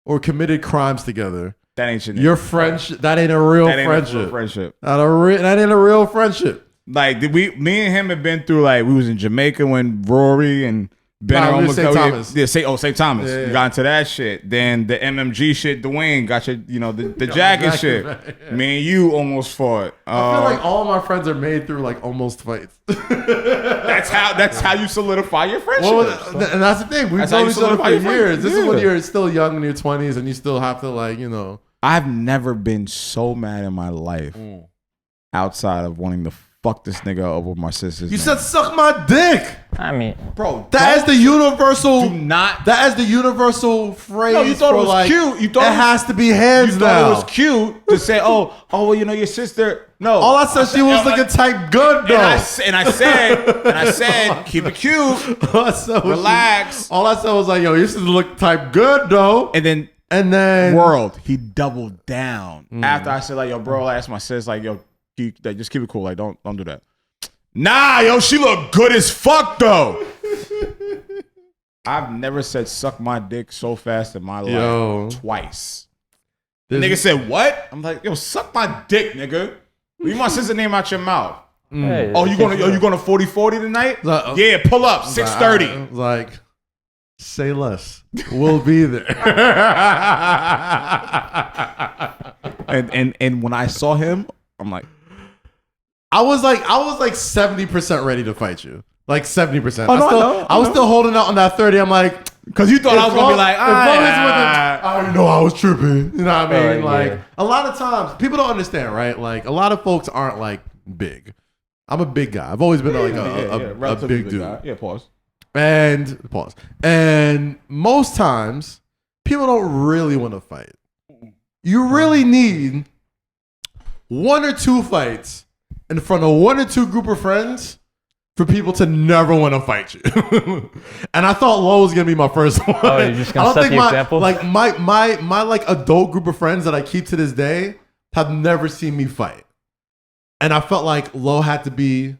or committed crimes together, that ain't your nigga. Your friendship, that ain't a real friendship. That ain't a real friendship. Like me and him have been through like we was in Jamaica when Rory and Ben almost St. Thomas. St. Thomas. Yeah. We got into that shit. Then the MMG shit, Dwayne got your the jacket shit. Yeah. Me and you almost fought. I feel like all of my friends are made through like almost fights. That's how you solidify your friendship. And that's the thing. We've known each other for years. This is when you're still young in your 20s and you still have to I've never been so mad in my life outside of wanting to fuck this nigga over my sister's You name. said suck my dick. I mean, bro, that is the universal. Do not. That is the universal phrase. No, you thought it was cute. You thought it has to be hands now. You thought it was cute to say, well, your sister. No. All I said, she was looking type good, though. And I said, keep it cute. Relax. All I said was like, yo, you should look type good, though. And then world, he doubled down. After I said, like, yo, bro, I asked my sis, like, yo, just keep it cool. Like, don't do that. Nah, yo, she look good as fuck, though. I've never said suck my dick so fast in my life twice. The nigga said, what? I'm like, yo, suck my dick, nigga. Leave my sister name out your mouth. Hey, you going to 40-40 tonight? Yeah, pull up, 6:30. Like, say less. We'll be there. and when I saw him, I'm like, I was like 70% ready to fight you. Like 70%. Oh, I was still holding out on that 30. I'm like, because you thought I was gonna be like, I know I was tripping. You know what I mean? Like yeah. a lot of times people don't understand, right? Like a lot of folks aren't like big. I'm a big guy. I've always been like a big dude. Guy. Yeah, pause. And most times people don't really want to fight. You really need 1 or 2 fights in front of 1 or 2 group of friends for people to never want to fight you. And I thought Low was gonna be my first one. Oh, you're just gonna set the example? Like my like adult group of friends that I keep to this day have never seen me fight. And I felt like Low had to be,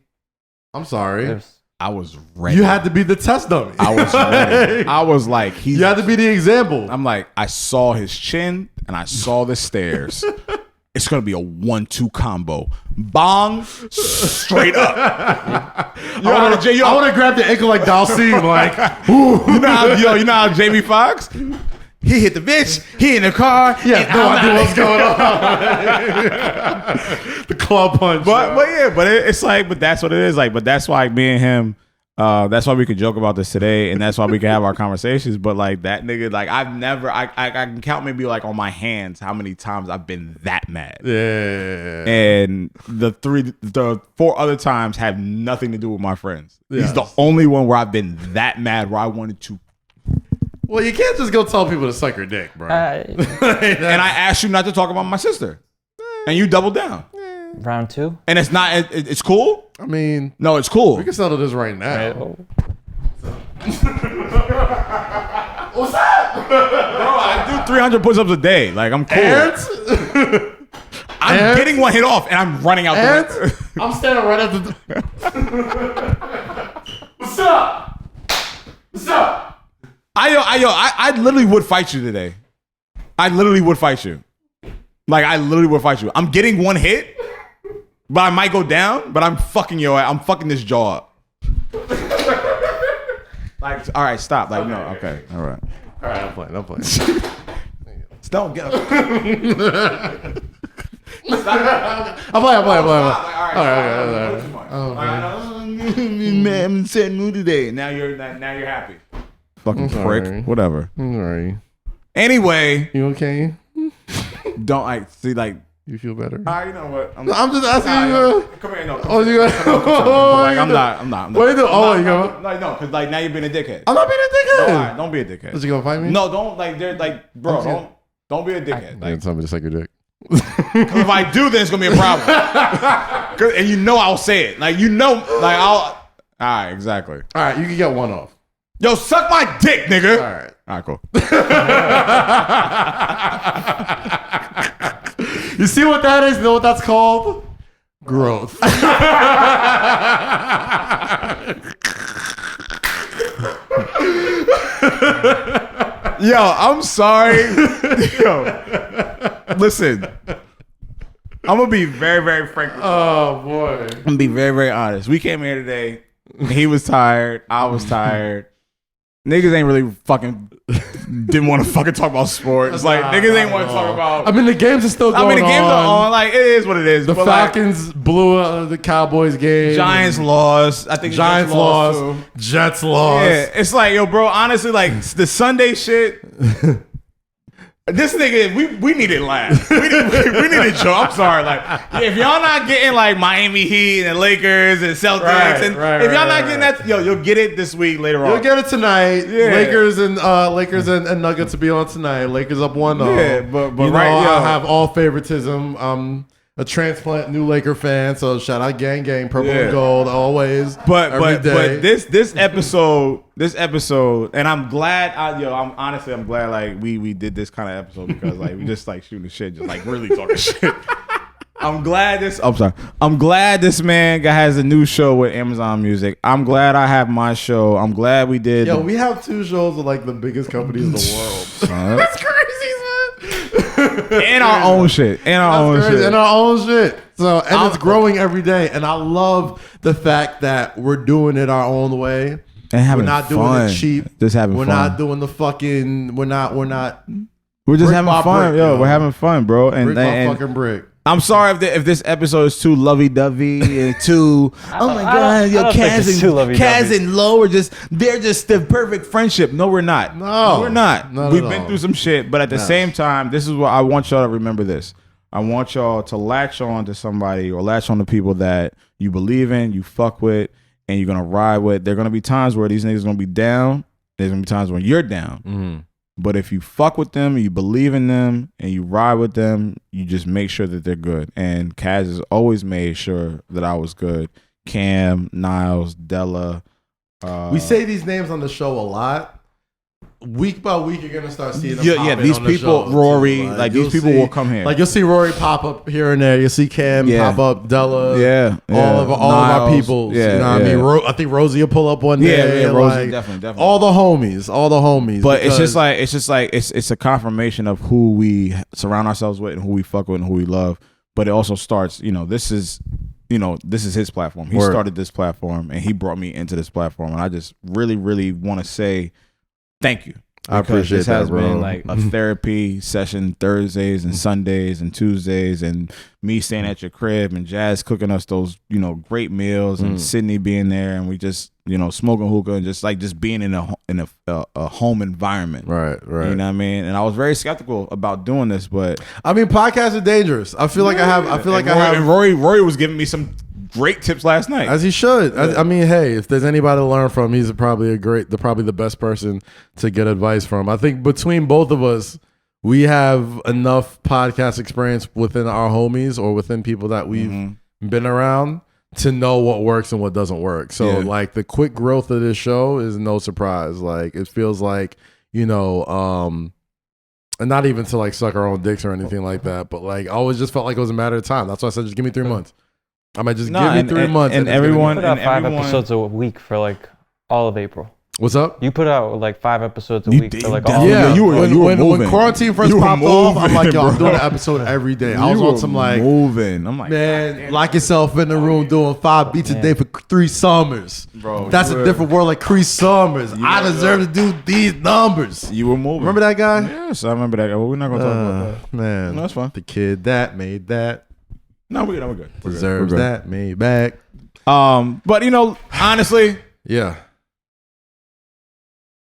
I'm sorry. I was ready. You had to be the test dummy. I was ready. I was like, you had to be the example. I'm like, I saw his chin and I saw the stairs. It's going to be a 1-2 combo. Bong, straight up. I want to grab the ankle like Dalcine. Like, you know how Jamie Foxx? He hit the bitch. He in the car. Yeah, no idea what's going on. The club punch. It's like, but that's what it is. Like, but that's why me and him, that's why we could joke about this today, and that's why we can have our conversations. But like that nigga, like I can count maybe like on my hands how many times I've been that mad. Yeah. And the 4 other times have nothing to do with my friends. Yes. He's the only one where I've been that mad where I wanted to. Well, you can't just go tell people to suck your dick, bro. And I asked you not to talk about my sister, and you doubled down. Round 2. And it's not. It's cool. I mean, no, it's cool. We can settle this right now. What's up, bro? I do 300 push-ups a day. Like I'm cool. I'm getting one hit off, and I'm running out. I'm standing right at the. What's up? What's up? I literally would fight you today. I literally would fight you. Like, I literally would fight you. I'm getting one hit, but I might go down, but I'm fucking your ass. I'm fucking this jaw up. Like, all right, stop. Like, no, okay. All right. All right, I'm playing. Don't get up. I'm playing. All right. Man, I'm in a sad mood today. Now you're happy. Fucking prick. Whatever. I'm sorry. Anyway. You okay? Don't I see like you feel better? You know what? I'm just asking you. Come here, no. Oh, you got. Like, I'm not. What are you doing? Oh, you go. No, because like now you're being a dickhead. I'm not being a dickhead. No, all right, don't be a dickhead. Is you gonna fight me? No, don't like. They're like, bro, don't be a dickhead. Like, tell me to suck your dick. If I do, then it's gonna be a problem. And you know I'll say it. Like like I'll. All right, exactly. All right, you can get one off. Yo, suck my dick, nigga. All right, cool. You see what that is? You know what that's called? Growth. Yo, I'm sorry. Yo, listen. I'm gonna be very, very frank with you. Oh boy. I'm gonna be very, very honest. We came here today. He was tired. I was tired. Niggas ain't really fucking didn't want to fucking talk about sports. Like niggas ain't want to talk about. I mean, the games are still going on. The games are on. Like it is what it is. The Falcons blew the Cowboys game. Giants lost. I think Giants lost. Jets lost. Yeah, it's like yo, bro. Honestly, like the Sunday shit. This nigga, we needed laugh. We needed joke. I'm sorry. Like, if y'all not getting like Miami Heat and Lakers and Celtics, if y'all not getting that, yo, you'll get it this week later on. You'll get it tonight. Yeah. Lakers and Nuggets will be on tonight. Lakers up 1-0. Yeah, but you right, know, I have all favoritism. a transplant new Laker fan, so shout out gang, purple and gold always. But this episode, and I'm glad. I'm glad like we did this kind of episode because like we just like shooting shit, just like really talking shit. I'm glad this man has a new show with Amazon Music. I'm glad I have my show. I'm glad we did. Yo, we have 2 shows with like the biggest companies in the world. That's crazy, man. And our own shit. And our own shit. So, and it's growing every day. And I love the fact that we're doing it our own way. And having we're not fun. doing it cheap. Just having we're fun. We're not doing the fucking. We're just having fun, brick, We're having fun, bro. And fucking brick. I'm sorry if this episode is too lovey-dovey and too. Oh my god, Kaz and Low they're just the perfect friendship. No, we're not. No, we're not. Not We've been through some shit, but at the same time, this is what I want y'all to remember. This. I want y'all to latch on to somebody or latch on to people that you believe in, you fuck with, and you're gonna ride with. There are gonna be times where these niggas gonna be down. There's gonna be times when you're down. Mm-hmm. But if you fuck with them, you believe in them, and you ride with them, you just make sure that they're good. And Kaz has always made sure that I was good. Cam, Niles, Della. We say these names on the show a lot. Week by week, you're gonna start seeing them. These people, the Rory, like these people will come here. Like you'll see Rory pop up here and there. You'll see Cam pop up, Della, all of our peoples. You know what I mean? I think Rosie will pull up one day. Yeah, Rosie, definitely. All the homies. But it's a confirmation of who we surround ourselves with and who we fuck with and who we love. But it also starts, this is his platform. He started this platform and he brought me into this platform. And I just really, really want to say thank you. I appreciate this that, has bro. been like a therapy session Thursdays and Sundays and Tuesdays, and me staying at your crib and Jazz cooking us those great meals and Sydney being there and we just smoking hookah and just being in a home environment. Right. You know what I mean? And I was very skeptical about doing this, but I mean, podcasts are dangerous. I feel like I have. And Rory was giving me some great tips last night, as he should. I mean, hey, if there's anybody to learn from, he's probably the best person to get advice from. I think between both of us, we have enough podcast experience within our homies or within people that we've been around to know what works and what doesn't work. So like the quick growth of this show is no surprise. Like it feels like, and not even to like suck our own dicks or anything like that, but like I always just felt like it was a matter of time. That's why I said just give me 3 months. I might just give me 3 months. And everyone put out 5 episodes a week for like all of April. What's up? You put out like 5 episodes a week for like all of April. Yeah, when quarantine first popped off, I'm like, yo, I'm doing an episode every day. I was on some like moving. I'm like, man, lock yourself in the room doing 5 beats a day for 3 summers. Bro, that's a different world. Like 3 summers. I deserve to do these numbers. You were moving. Remember that guy? Yes, I remember that guy. Well, we're not gonna talk about that. Man, no, that's fine. The kid that made that. No, we're good. Deserves that made back. But honestly, yeah,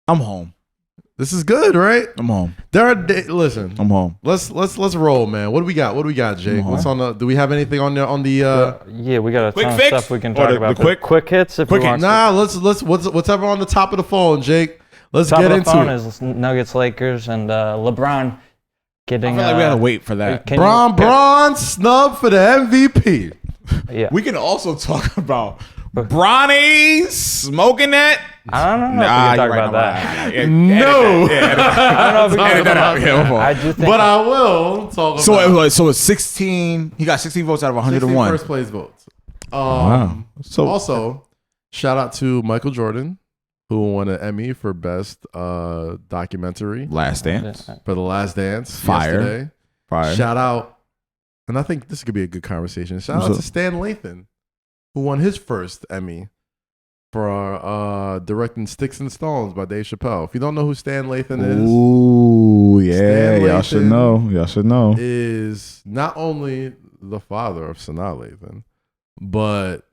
I'm home. This is good, right? I'm home. There are listen. I'm home. Let's roll, man. What do we got, Jake? What's on the? Do we have anything on the? Yeah, we got a quick ton fix? of stuff we can talk about. The quick hits. If quick you want. Nah, let's whatever on the top of the phone, Jake. Let's top get of the into phone it. Is Nuggets, Lakers, and LeBron getting. I feel like we gotta wait for that. Bron snub for the MVP. Yeah. We can also talk about Bronny smoking that. I don't know if we can talk about that. No. I don't know if we can talk about that. I do think. But I will talk about So it's 16. He got 16 votes out of 101. First place votes. Wow. So also, shout out to Michael Jordan, who won an Emmy for best documentary. Last Dance. For The Last Dance. Fire. Yesterday. Fire. Shout out, and I think this could be a good conversation. Shout out to Stan Lathan, who won his first Emmy for directing Sticks and Stones by Dave Chappelle. If you don't know who Stan Lathan is, ooh, yeah, y'all should know. Y'all should know. Is not only the father of Sanaa Lathan, but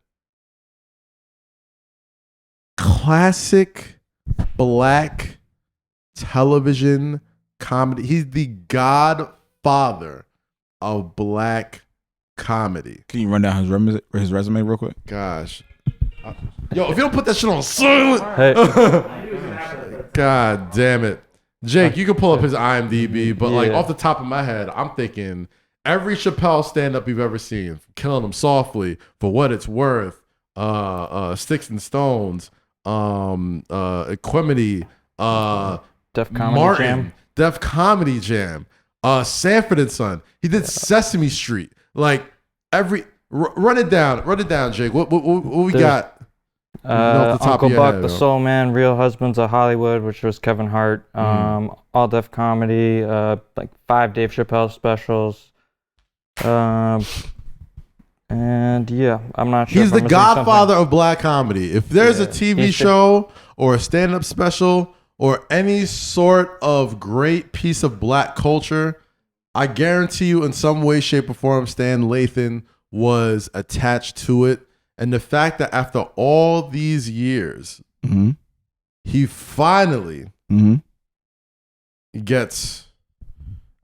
classic black television comedy. He's the godfather of black comedy. Can you run down his resume real quick? Gosh. Yo, if you don't put that shit on silent. Hey. God damn it. Jake, you can pull up his IMDb, but like off the top of my head, I'm thinking every Chappelle stand-up you've ever seen, Killing Them Softly, For What It's Worth, Sticks and Stones, Equimity, Def Comedy Martin, Jam. Def Comedy Jam, Sanford and Son. He did Sesame Street. Like run it down, Jake. What we got? Uncle Buck, The Soul Man, Real Husbands of Hollywood, which was Kevin Hart. All Def Comedy, like 5 Dave Chappelle specials. And yeah, I'm not sure. He's the godfather of black comedy. If there's a TV show or a stand-up special or any sort of great piece of black culture, I guarantee you in some way, shape, or form, Stan Lathan was attached to it. And the fact that after all these years, he finally gets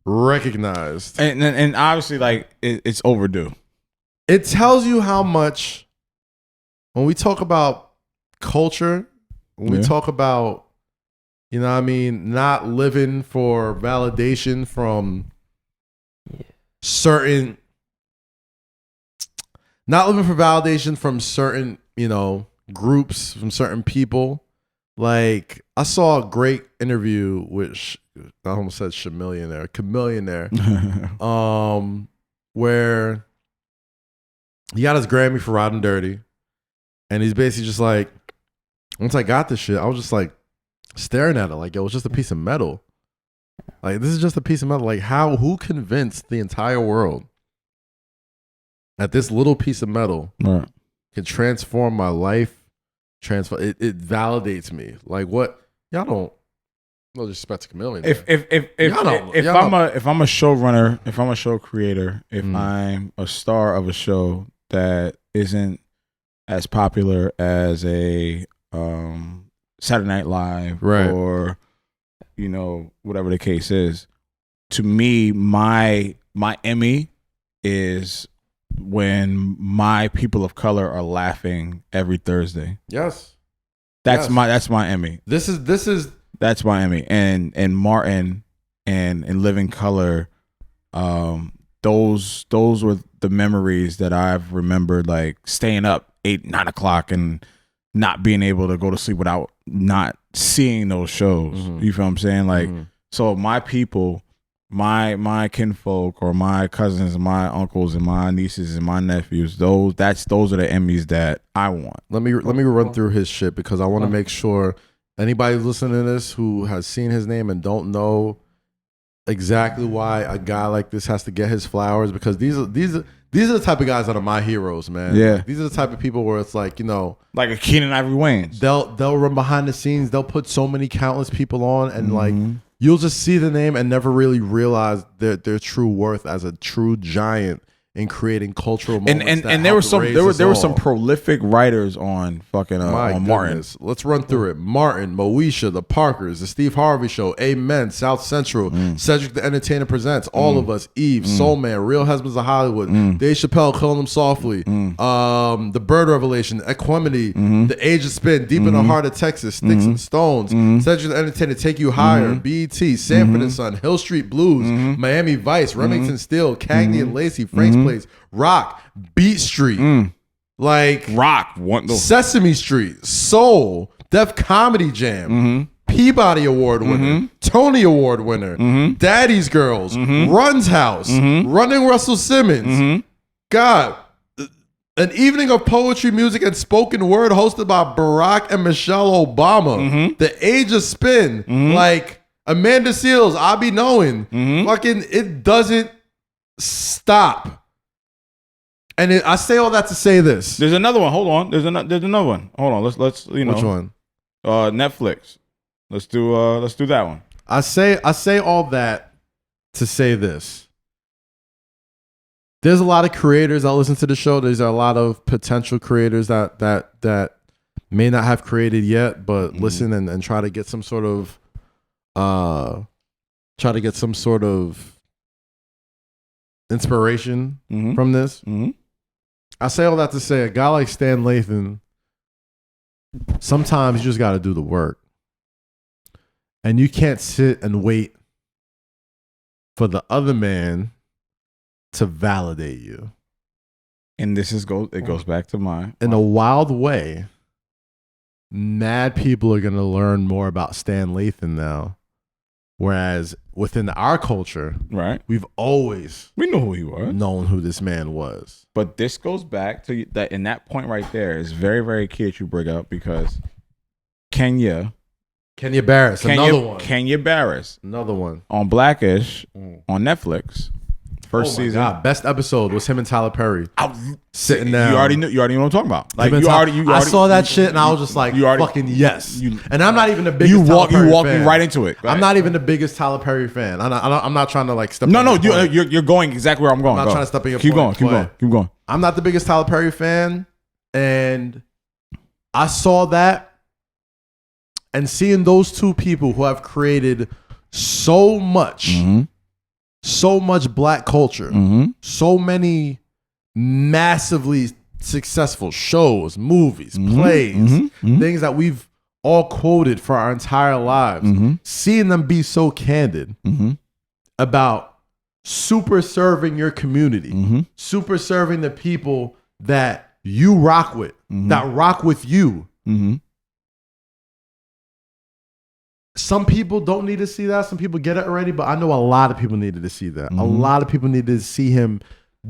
recognized. And obviously, like, it's overdue. It tells you how much, when we talk about culture, when we talk about, you know what I mean, not living for validation from certain, you know, groups, from certain people. Like, I saw a great interview with, I almost said Chamillionaire, where he got his Grammy for Riding Dirty. And he's basically just like, once I got this shit, I was just like staring at it like, yo, it's just a piece of metal. Like, this is just a piece of metal. Like, who convinced the entire world that this little piece of metal can transform my life? It validates me. Like, what? Y'all don't. No disrespect to Chameleon. If I'm a showrunner, if I'm a show creator, if I'm a star of a show that isn't as popular as a Saturday Night Live, or, you know, whatever the case is, to me, my Emmy is when my people of color are laughing every Thursday. Yes, that's my Emmy. That's my Emmy. And Martin and Living Color, those were the memories that I've remembered, like staying up 8-9 o'clock and not being able to go to sleep without not seeing those shows. You feel what I'm saying? Like, so my people, my kinfolk, or my cousins and my uncles and my nieces and my nephews, those are the Emmys that I want. Let me run through his shit, because I want to make sure anybody listening to this who has seen his name and don't know exactly why a guy like this has to get his flowers, because these are the type of guys that are my heroes, man. Yeah, these are the type of people where it's like, you know, like a Keenan Ivory Wayans. They'll run behind the scenes. They'll put so many countless people on, and like, you'll just see the name and never really realize their true worth as a true giant in creating cultural moments. And there were some prolific writers on fucking on Martin. Let's run through it. Martin, Moesha, The Parkers, The Steve Harvey Show, Amen, South Central, Cedric the Entertainer Presents, All of Us, Eve, Soul Man, Real Husbands of Hollywood, Dave Chappelle, Killing Them Softly, The Bird Revelation, Equimity, The Age of Spin, Deep in the Heart of Texas, Sticks and Stones, Cedric the Entertainer, Take You Higher, BET, Sanford and Son, Hill Street Blues, Miami Vice, Remington Steele, Cagney and Lacey, Frank's Place, Rock, Beat Street, like Rock, Sesame Street, Soul, Def Comedy Jam, Peabody Award winner, Tony Award winner, Daddy's Girls, Run's House, Running Russell Simmons. God, an evening of poetry, music, and spoken word hosted by Barack and Michelle Obama. The Age of Spin, like Amanda Seales, I Be Knowing. Fucking, it doesn't stop. And I say all that to say this. There's another one. Hold on. There's another one. Hold on. Let's you know. Which one? Netflix. Let's do that one. I say all that to say this. There's a lot of creators that listen to the show. There's a lot of potential creators that may not have created yet, but listen and try to get some sort of inspiration from this. I say all that to say a guy like Stan Lathan, sometimes you just got to do the work. And you can't sit and wait for the other man to validate you. And it goes back to mine. In a wild way, mad people are going to learn more about Stan Lathan now. Whereas within our culture, right, we know who he was, known who this man was. But this goes back to that, and that point right there is very, very key that you bring up, because Kenya Barris, another one. Kenya Barris, another one on Blackish on Netflix. First season, God. Best episode was him and Tyler Perry sitting down. You already know what I'm talking about. Like I saw that shit and I was just like, fucking yes. And I'm not even the biggest. You walked me right into it. I'm not even the biggest Tyler Perry fan. I'm not trying to like step. No, you're going exactly where I'm going. I'm not trying to step in your Keep point. Keep going. I'm not the biggest Tyler Perry fan, and I saw that, and seeing those two people who have created so much. Mm-hmm. So much black culture, so many massively successful shows, movies, plays, things that we've all quoted for our entire lives. Seeing them be so candid about super serving your community, super serving the people that you rock with, that rock with you. Some people don't need to see that. Some people get it already, but I know a lot of people needed to see that. A lot of people needed to see him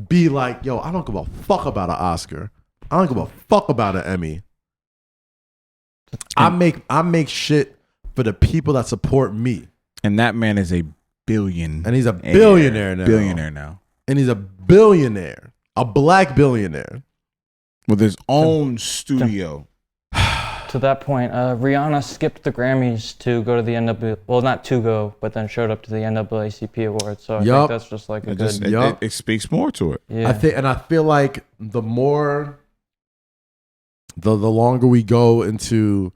be like, yo, I don't give a fuck about an Oscar. I don't give a fuck about an Emmy. I make shit for the people that support me. And that man is a billion. And he's a billionaire now. And he's a billionaire. A black billionaire. With his own studio. To that point, Rihanna skipped the Grammys to go to the NAACP. Well, not to go, but then showed up to the NAACP Awards. So I think that's just like it speaks more to it. Yeah. I feel like the longer we go into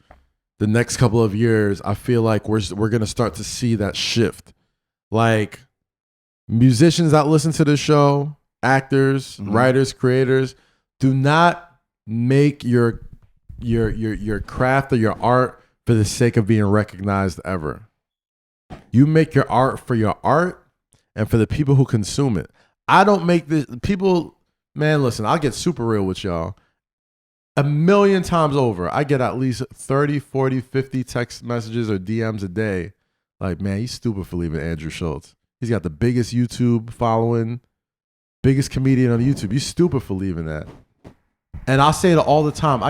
the next couple of years, I feel like we're gonna start to see that shift. Like musicians that listen to the show, actors, writers, creators, do not make your craft or your art for the sake of being recognized ever. You make your art for your art and for the people who consume it. I don't make this people, man, listen, I'll get super real with y'all. 1,000,000 times over, I get at least 30, 40, 50 text messages or DMs a day. Like, man, he's stupid for leaving Andrew Schultz. He's got the biggest YouTube following, biggest comedian on YouTube. You stupid for leaving that. And I say it all the time.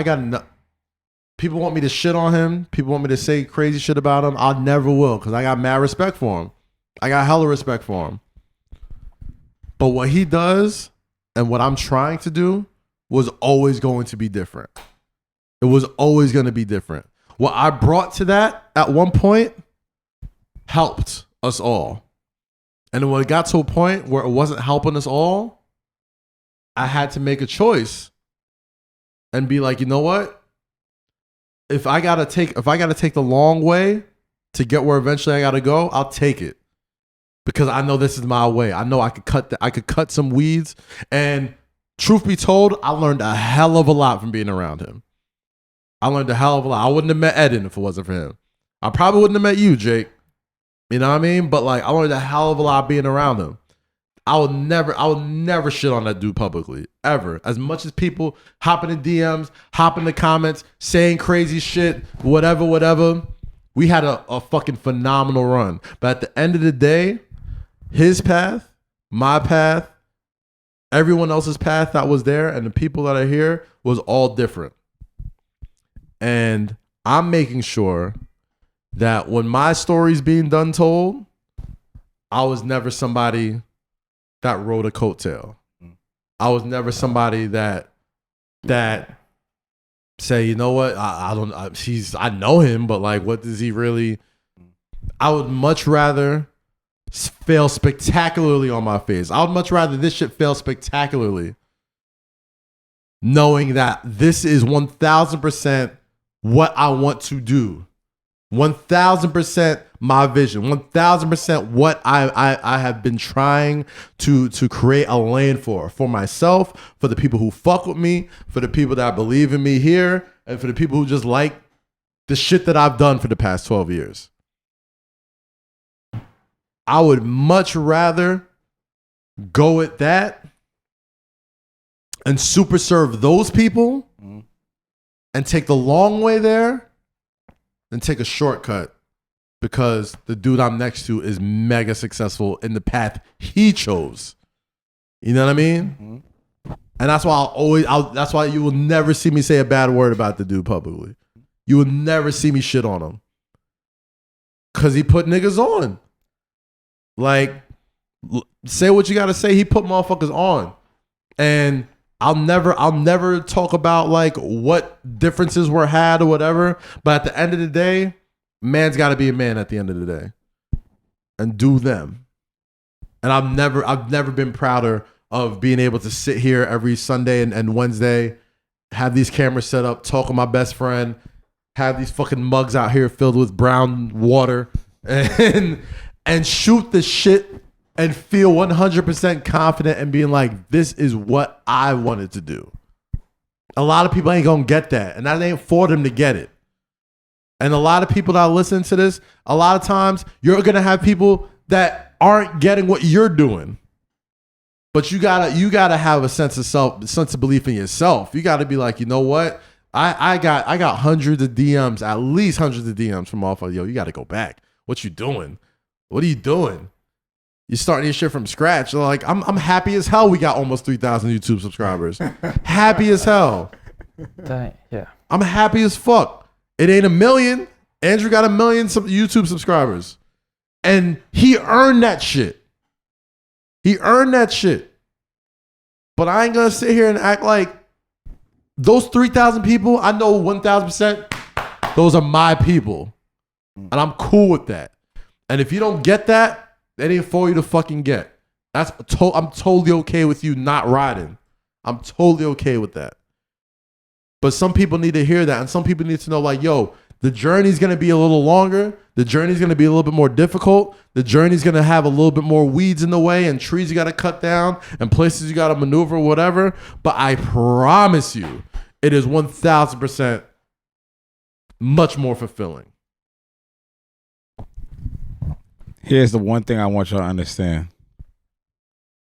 People want me to shit on him. People want me to say crazy shit about him. I never will, because I got mad respect for him. I got hella respect for him. But what he does and what I'm trying to do was always going to be different. It was always going to be different. What I brought to that at one point helped us all. And when it got to a point where it wasn't helping us all, I had to make a choice and be like, you know what? If I gotta take the long way to get where eventually I gotta go, I'll take it, because I know this is my way. I know I could cut some weeds. And truth be told, I learned a hell of a lot from being around him. I learned a hell of a lot. I wouldn't have met Eden if it wasn't for him. I probably wouldn't have met you, Jake. You know what I mean? But like, I learned a hell of a lot being around him. I would never shit on that dude publicly, ever. As much as people hop in the DMs, hop in the comments, saying crazy shit, whatever. We had a fucking phenomenal run. But at the end of the day, his path, my path, everyone else's path that was there, and the people that are here was all different. And I'm making sure that when my story's being done told, I was never somebody that rode a coattail. I was never somebody that say, you know what, I know him, but like, what does he really? I would much rather fail spectacularly on my face. I would much rather this shit fail spectacularly, knowing that this is 1,000% what I want to do. 1,000% my vision, 1,000% what I have been trying to create a lane for myself, for the people who fuck with me, for the people that believe in me here, and for the people who just like the shit that I've done for the past 12 years. I would much rather go at that and super serve those people and take the long way there than take a shortcut because the dude I'm next to is mega successful in the path he chose. You know what I mean? And that's why that's why you will never see me say a bad word about the dude publicly. You will never see me shit on him. Cause he put niggas on. Like, say what you gotta say. He put motherfuckers on. And I'll never talk about like what differences were had or whatever. But at the end of the day, man's gotta be a man at the end of the day. And do them. And I've never been prouder of being able to sit here every Sunday and Wednesday, have these cameras set up, talk with my best friend, have these fucking mugs out here filled with brown water and shoot the shit and feel 100% confident and being like, this is what I wanted to do. A lot of people ain't gonna get that, and that ain't for them to get it. And a lot of people that listen to this, a lot of times you're gonna have people that aren't getting what you're doing. But you gotta have a sense of belief in yourself. You gotta be like, you know what? I got hundreds of DMs, at least hundreds of DMs from motherfuckers. Yo, you gotta go back. What you doing? What are you doing? You're starting your shit from scratch. Like, I'm happy as hell we got almost 3,000 YouTube subscribers. Happy as hell. Yeah. I'm happy as fuck. It ain't 1 million. Andrew got 1 million YouTube subscribers. And he earned that shit. He earned that shit. But I ain't gonna sit here and act like those 3,000 people, I know 1,000%, those are my people. And I'm cool with that. And if you don't get that, that ain't for you to fucking get. I'm totally okay with you not riding. I'm totally okay with that. But some people need to hear that. And some people need to know, like, yo, the journey's going to be a little longer. The journey's going to be a little bit more difficult. The journey's going to have a little bit more weeds in the way and trees you got to cut down and places you got to maneuver, whatever. But I promise you, it is 1,000% much more fulfilling. Here's the one thing I want y'all to understand.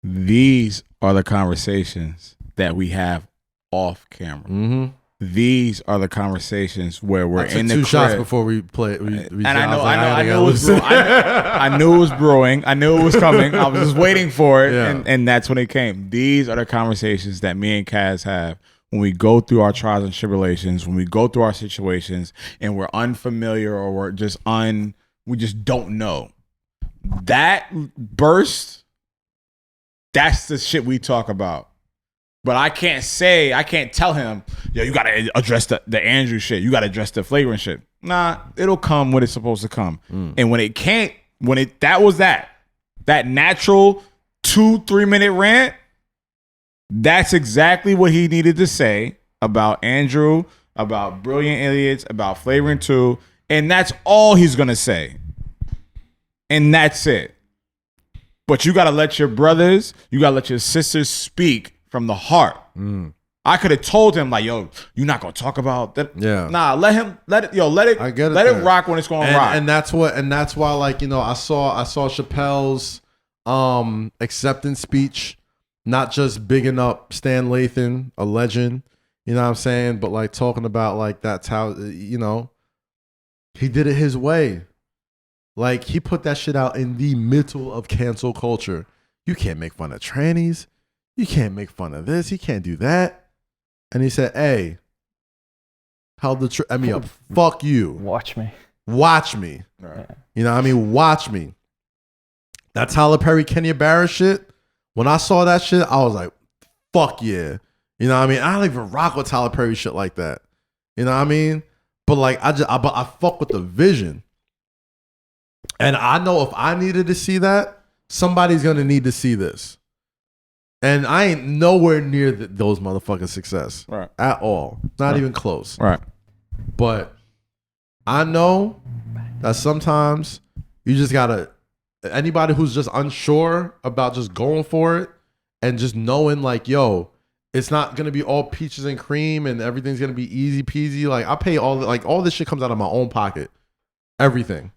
These are the conversations that we have off camera. Mm-hmm. These are the conversations where we're in the crib. 2 shots before we play. And I knew it was brewing. I knew it was brewing. I knew it was coming. I was just waiting for it, and that's when it came. These are the conversations that me and Kaz have when we go through our trials and tribulations, when we go through our situations, and we're unfamiliar or we're just we just don't know. That burst, that's the shit we talk about. But I can't tell him, yo, you gotta address the Andrew shit. You gotta address the flagrant shit. Nah, it'll come when it's supposed to come. And when it can't, that natural 2-3 minute rant, that's exactly what he needed to say about Andrew, about Brilliant Idiots, about Flagrant 2. And that's all he's gonna say. And that's it. But you gotta let your brothers, you gotta let your sisters speak from the heart. I could have told him, like, yo, you're not gonna talk about that. Yeah. Nah, let it I get it, let it rock when it's gonna rock. And that's why, like, you know, I saw Chappelle's acceptance speech, not just bigging up Stan Lathan, a legend, you know what I'm saying, but like talking about like that's how, you know, he did it his way. Like, he put that shit out in the middle of cancel culture. You can't make fun of trannies. You can't make fun of this. You can't do that. And he said, hey, held the Emmy up. Fuck you. Watch me. Watch me. Right. You know what I mean? Watch me. That Tyler Perry, Kenya Barris shit, when I saw that shit, I was like, fuck yeah. You know what I mean? I don't even rock with Tyler Perry shit like that. You know what I mean? But like, I fuck with the vision. And I know if I needed to see that, somebody's going to need to see this. And I ain't nowhere near those motherfuckers' success. Right. At all. Not even close. Right. But I know that sometimes you just got to, anybody who's just unsure about just going for it and just knowing like, yo, it's not going to be all peaches and cream and everything's going to be easy peasy. Like, I pay all this shit comes out of my own pocket. Everything.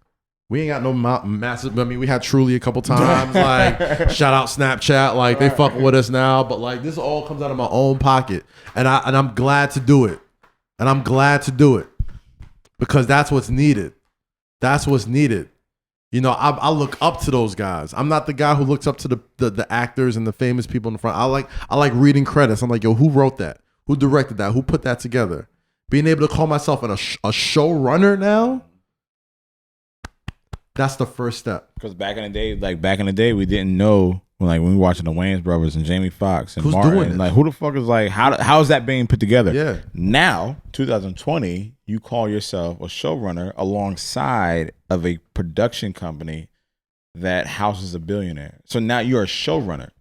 We ain't got no massive. I mean, we had Truly a couple times. Like, shout out Snapchat. Like, they fuck with us now. But like, this all comes out of my own pocket, and I'm glad to do it. And I'm glad to do it because that's what's needed. That's what's needed. You know, I look up to those guys. I'm not the guy who looks up to the actors and the famous people in the front. I like reading credits. I'm like, yo, who wrote that? Who directed that? Who put that together? Being able to call myself a showrunner now, that's the first step. Because back in the day, we didn't know when we were watching the Wayans brothers and Jamie Foxx and Martin. Doing it? Like, who the fuck is like, how is that being put together? Yeah. Now, 2020, you call yourself a showrunner alongside of a production company that houses a billionaire. So now you're a showrunner.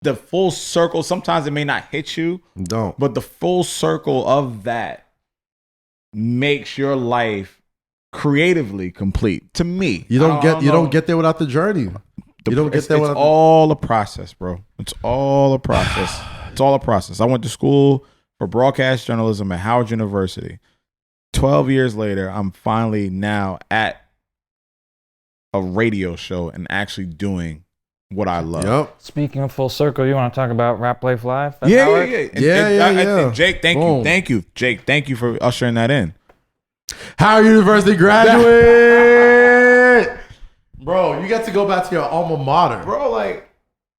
The full circle, sometimes it may not hit you. Don't. But the full circle of that makes your life creatively complete. To me. You don't get there without the journey. It's all a process, bro. It's all a process. It's all a process. I went to school for broadcast journalism at Howard University. 12 years later, I'm finally now at a radio show and actually doing what I love. Yep. Speaking of full circle, you want to talk about Rap Life Live? Yeah. Jake, thank you. Jake, thank you for ushering that in. Howard University graduate. Bro, you got to go back to your alma mater. Bro, like,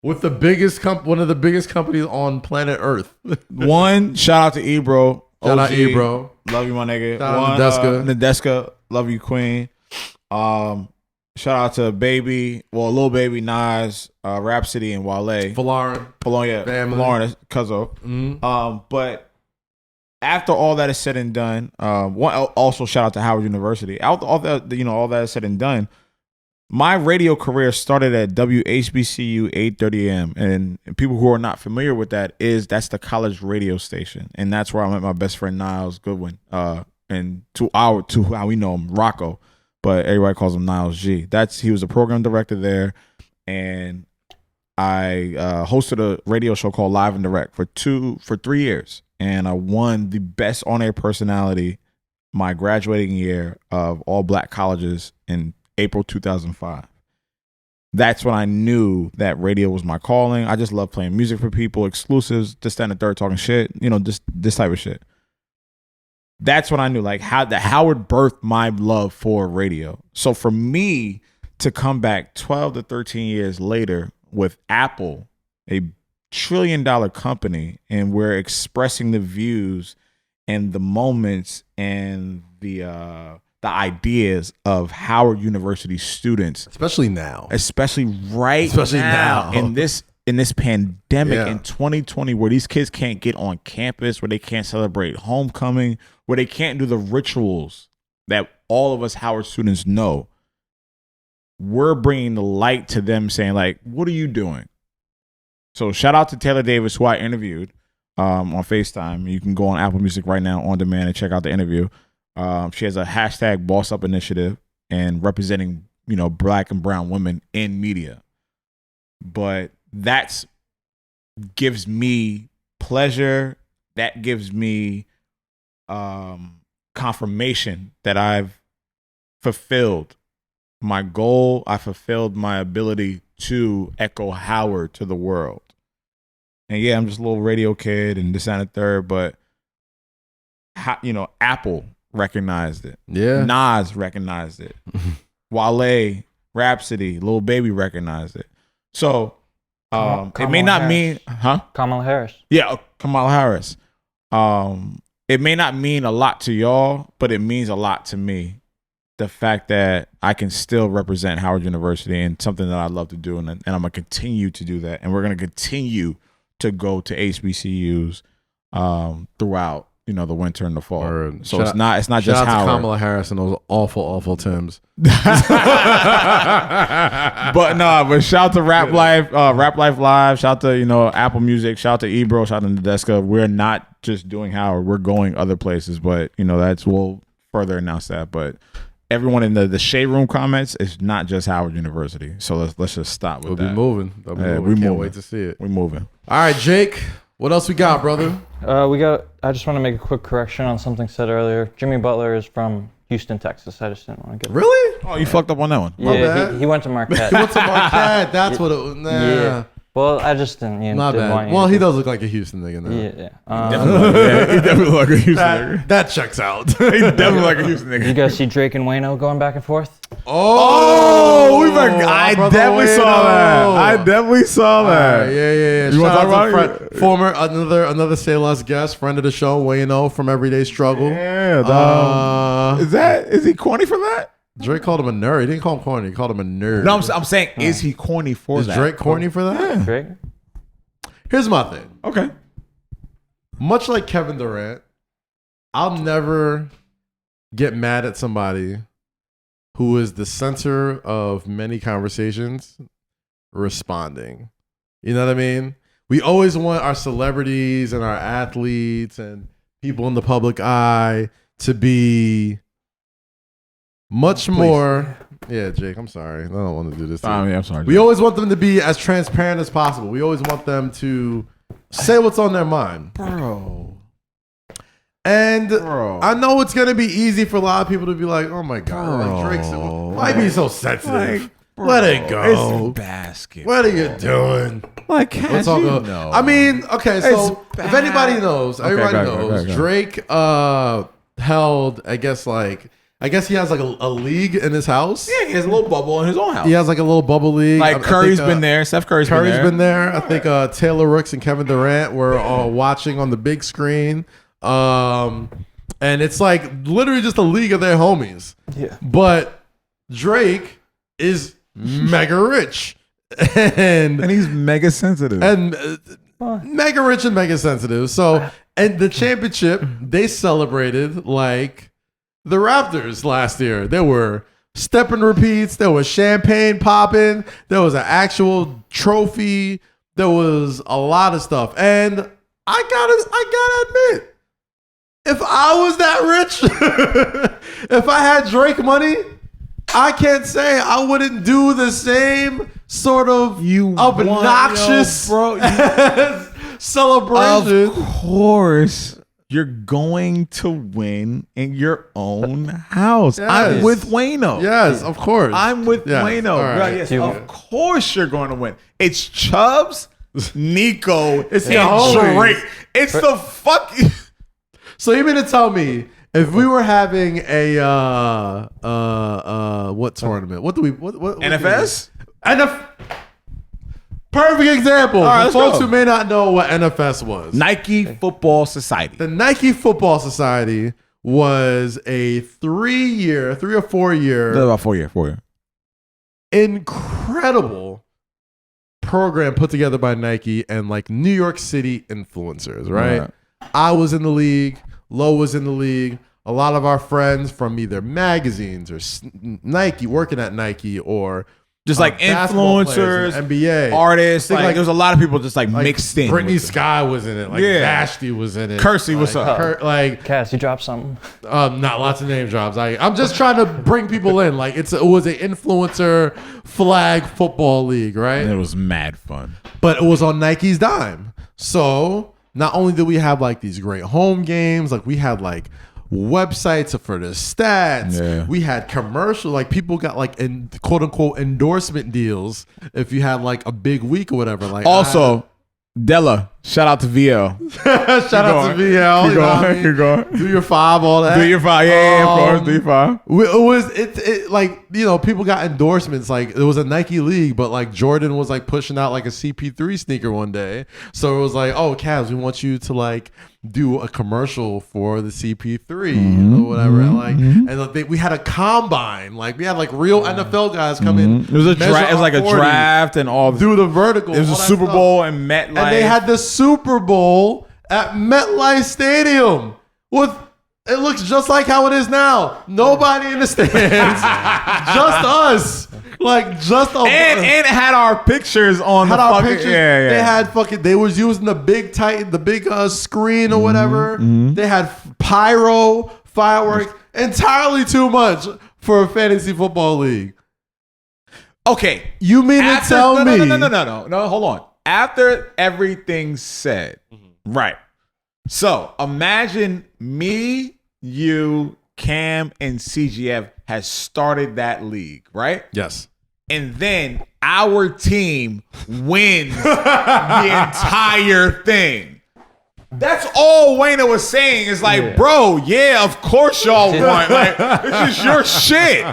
with the biggest one of the biggest companies on planet Earth. One, shout out to Ebro. Shout out Ebro. Love you, my nigga. Shout out Nadeska. Love you, Queen. Shout out to Lil Baby, Nas, Rhapsody, and Wale. Falarin, yeah. Falarin, Cuzzo. But after all that is said and done, also shout out to Howard University. All that is said and done, my radio career started at WHBCU 830 AM, and people who are not familiar with that's the college radio station, and that's where I met my best friend Niles Goodwin, and to how we know him, Rocco, but everybody calls him Niles G. He was the program director there, and I hosted a radio show called Live and Direct for 3 years, and I won the best on-air personality my graduating year of all black colleges in April 2005. That's when I knew that radio was my calling. I just love playing music for people, exclusives, just stand and third talking shit, just this type of shit. That's when I knew how Howard birthed my love for radio. So for me to come back 12 to 13 years later with Apple, a $1 trillion company, and we're expressing the views and the moments and the ideas of Howard University students, especially now in this pandemic in 2020, where these kids can't get on campus, where they can't celebrate homecoming, where they can't do the rituals that all of us Howard students know. We're bringing the light to them, saying what are you doing? So shout out to Taylor Davis, who I interviewed on FaceTime. You can go on Apple Music right now on demand and check out the interview. She has a hashtag Boss Up initiative and representing, black and brown women in media. But that gives me pleasure. That gives me confirmation that I've fulfilled my goal. I fulfilled my ability to echo Howard to the world. And yeah, I'm just a little radio kid and this and the third, but Apple recognized it. Yeah. Nas recognized it. Wale, Rhapsody, Lil Baby recognized it. So it may not mean, Kamala Harris. Yeah, Kamala Harris. It may not mean a lot to y'all, but it means a lot to me. The fact that I can still represent Howard University and something that I love to do, and I'm gonna continue to do that, and we're gonna continue to go to HBCUs throughout the winter and the fall. So it's not just Howard. Howard. Kamala Harris and those awful Tims. But shout out to Rap Life Live. Shout out to Apple Music. Shout out to Ebro. Shout out to Nadeska. We're not just doing Howard. We're going other places. But we'll further announce that. But everyone in the Shade Room comments, it's not just Howard University. So let's just stop with that. We'll be moving. We can't wait to see it. We're moving. All right, Jake. What else we got, brother? I just want to make a quick correction on something said earlier. Jimmy Butler is from Houston, Texas. I just didn't want to get Really? Oh, you fucked up on that one. Yeah, he went to Marquette. He went to Marquette. That's what it was. Nah. Yeah. Well, I just didn't. Not didn't bad. want Well, he does look like a Houston nigga now. Yeah. He definitely look like a Houston nigga. That checks out. He definitely like a Houston nigga. You guys see Drake and Wayno going back and forth? I definitely saw that. I definitely saw that. Yeah. You want to talk about it? Former another Say Less guest, friend of the show, Wayno from Everyday Struggle. Yeah. Is he corny for that? Drake called him a nerd. He didn't call him corny. He called him a nerd. No, I'm saying, is he corny for Is that? Drake corny for that? Yeah. Drake? Here's my thing. Okay. Much like Kevin Durant, I'll never get mad at somebody who is the center of many conversations responding. You know what I mean? We always want our celebrities and our athletes and people in the public eye to be much more. Yeah, Jake, I'm sorry. I don't want to do this to you. I'm sorry. We always want them to be as transparent as possible. We always want them to say what's on their mind. Bro. And I know it's going to be easy for a lot of people to be like, oh my God, like Drake's, why be so sensitive? Let it go. It's basketball. What are you doing? Like, Let's all go. know. I mean, okay, so It's if anybody knows, everybody knows, go. Drake held, I guess he has like a league in his house. Yeah, he has a little bubble in his own house. He has like a little bubble league. Like Curry's been there. Steph Curry's been there. I think Taylor Rooks and Kevin Durant were watching on the big screen. And it's like literally just a league of their homies. Yeah. But Drake is mega rich. And he's mega sensitive. And mega rich and mega sensitive. So, and the championship, they celebrated like the Raptors last year. There were step and repeats. There was champagne popping. There was an actual trophy. There was a lot of stuff. And I gotta admit, if I was that rich, if I had Drake money, I can't say I wouldn't do the same sort of obnoxious celebration. Of course, you're going to win in your own house. Yes. I'm with Wayno. Yes, of course. I'm with Yes. Wayno. All right. Right, yes, of course you're going to win. It's Chubbs, Nico, It's and your homies. Drake. It's the fucking... So you mean to tell me if we were having a what tournament? What NFS? Perfect example. All right, For let's folks go. who may not know what NFS was. Nike Football Society. The Nike Football Society was a 3 or 4 year About 4 year. incredible program put together by Nike and like New York City influencers, right? I was in the league. Lowe was in the league. A lot of our friends from either magazines or Nike, working at Nike, or just like influencers, NBA artists. Like like there's a lot of people just like mixed in. Brittany Sky was in it. Like Vashti was in it. Kersey, what's up? Cass, you dropped something. Not lots of name drops. I'm just trying to bring people in. Like it was an influencer flag football league, right? And it was mad fun. But it was on Nike's dime. So not only did we have like these great home games, like we had like websites for the stats. Yeah. We had commercial, like people got like quote unquote endorsement deals if you had like a big week or whatever. Like also, Della, shout out to VL. shout out to VL. Keep going. Do your 5, all that. Do your 5, yeah, of course. Do your 5. It was like, you know, people got endorsements. Like it was a Nike league, but like Jordan was like pushing out like a CP3 sneaker one day. So it was like, oh, Cavs, we want you to like do a commercial for the CP3 or whatever. And we had a combine. Like we had like real NFL guys come in. It was a draft. It was like a draft and all. Do the vertical. It was a Super Bowl and MetLife. And they had the Super Bowl at MetLife Stadium with. It looks just like how it is now. Nobody in the stands, just us. Like just and it had our pictures on had the our fucking, pictures. Yeah. They had they was using the big screen or whatever. They had pyro, fireworks, entirely too much for a fantasy football league. Okay, you mean to tell me? No, hold on. After everything's said, right? So imagine me, you, Cam and CGF has started that league, right? Yes. And then our team wins the entire thing. That's all Wayno was saying. Is like, bro, yeah, of course y'all won. Like, this is your shit.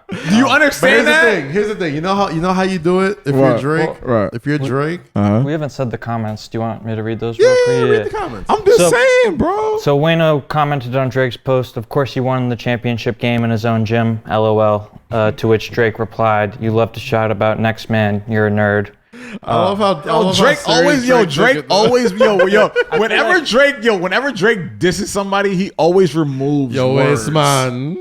Do you understand that? Here's the thing. You know how you do it if you're Drake. If you're Drake, we haven't said the comments. Do you want me to read those? Real quick? Read the comments. I'm just saying, bro. So Wayno commented on Drake's post. Of course, he won the championship game in his own gym. LOL. To which Drake replied, "You love to shout about next man. You're a nerd." I love how Drake always whenever Drake disses somebody, he always removes words. It's man.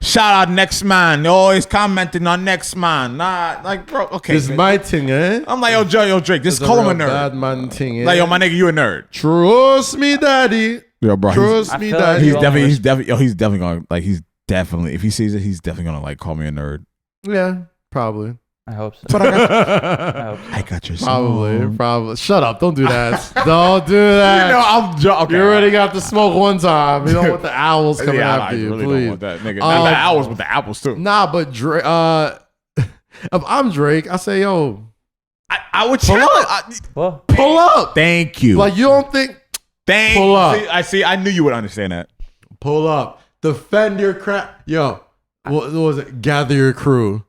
Shout out next man. You're always commenting on next man. Nah, like, bro, okay. This is my thing, eh? I'm like, yo, Drake, just call him a nerd. Bad man thing, eh? Like, yo, my nigga, you a nerd. Trust me, daddy. Yo, bro, Trust me, daddy. He's definitely gonna, like, if he sees it, he's definitely gonna, like, call me a nerd. Yeah, probably. I hope so. But I got your smoke. Probably. Shut up. Don't do that. Don't do that. I'm joking. You already got the smoke one time. You don't want the owls coming after you. Really please. Don't want that, nigga. Not the owls, but the apples too. Nah, but Drake. If I'm Drake, I say, yo, I would pull up. Thank you. Like, you don't think? Pull up. See, I knew you would understand that. Pull up. Defend your crap. Yo, what was it? Gather your crew.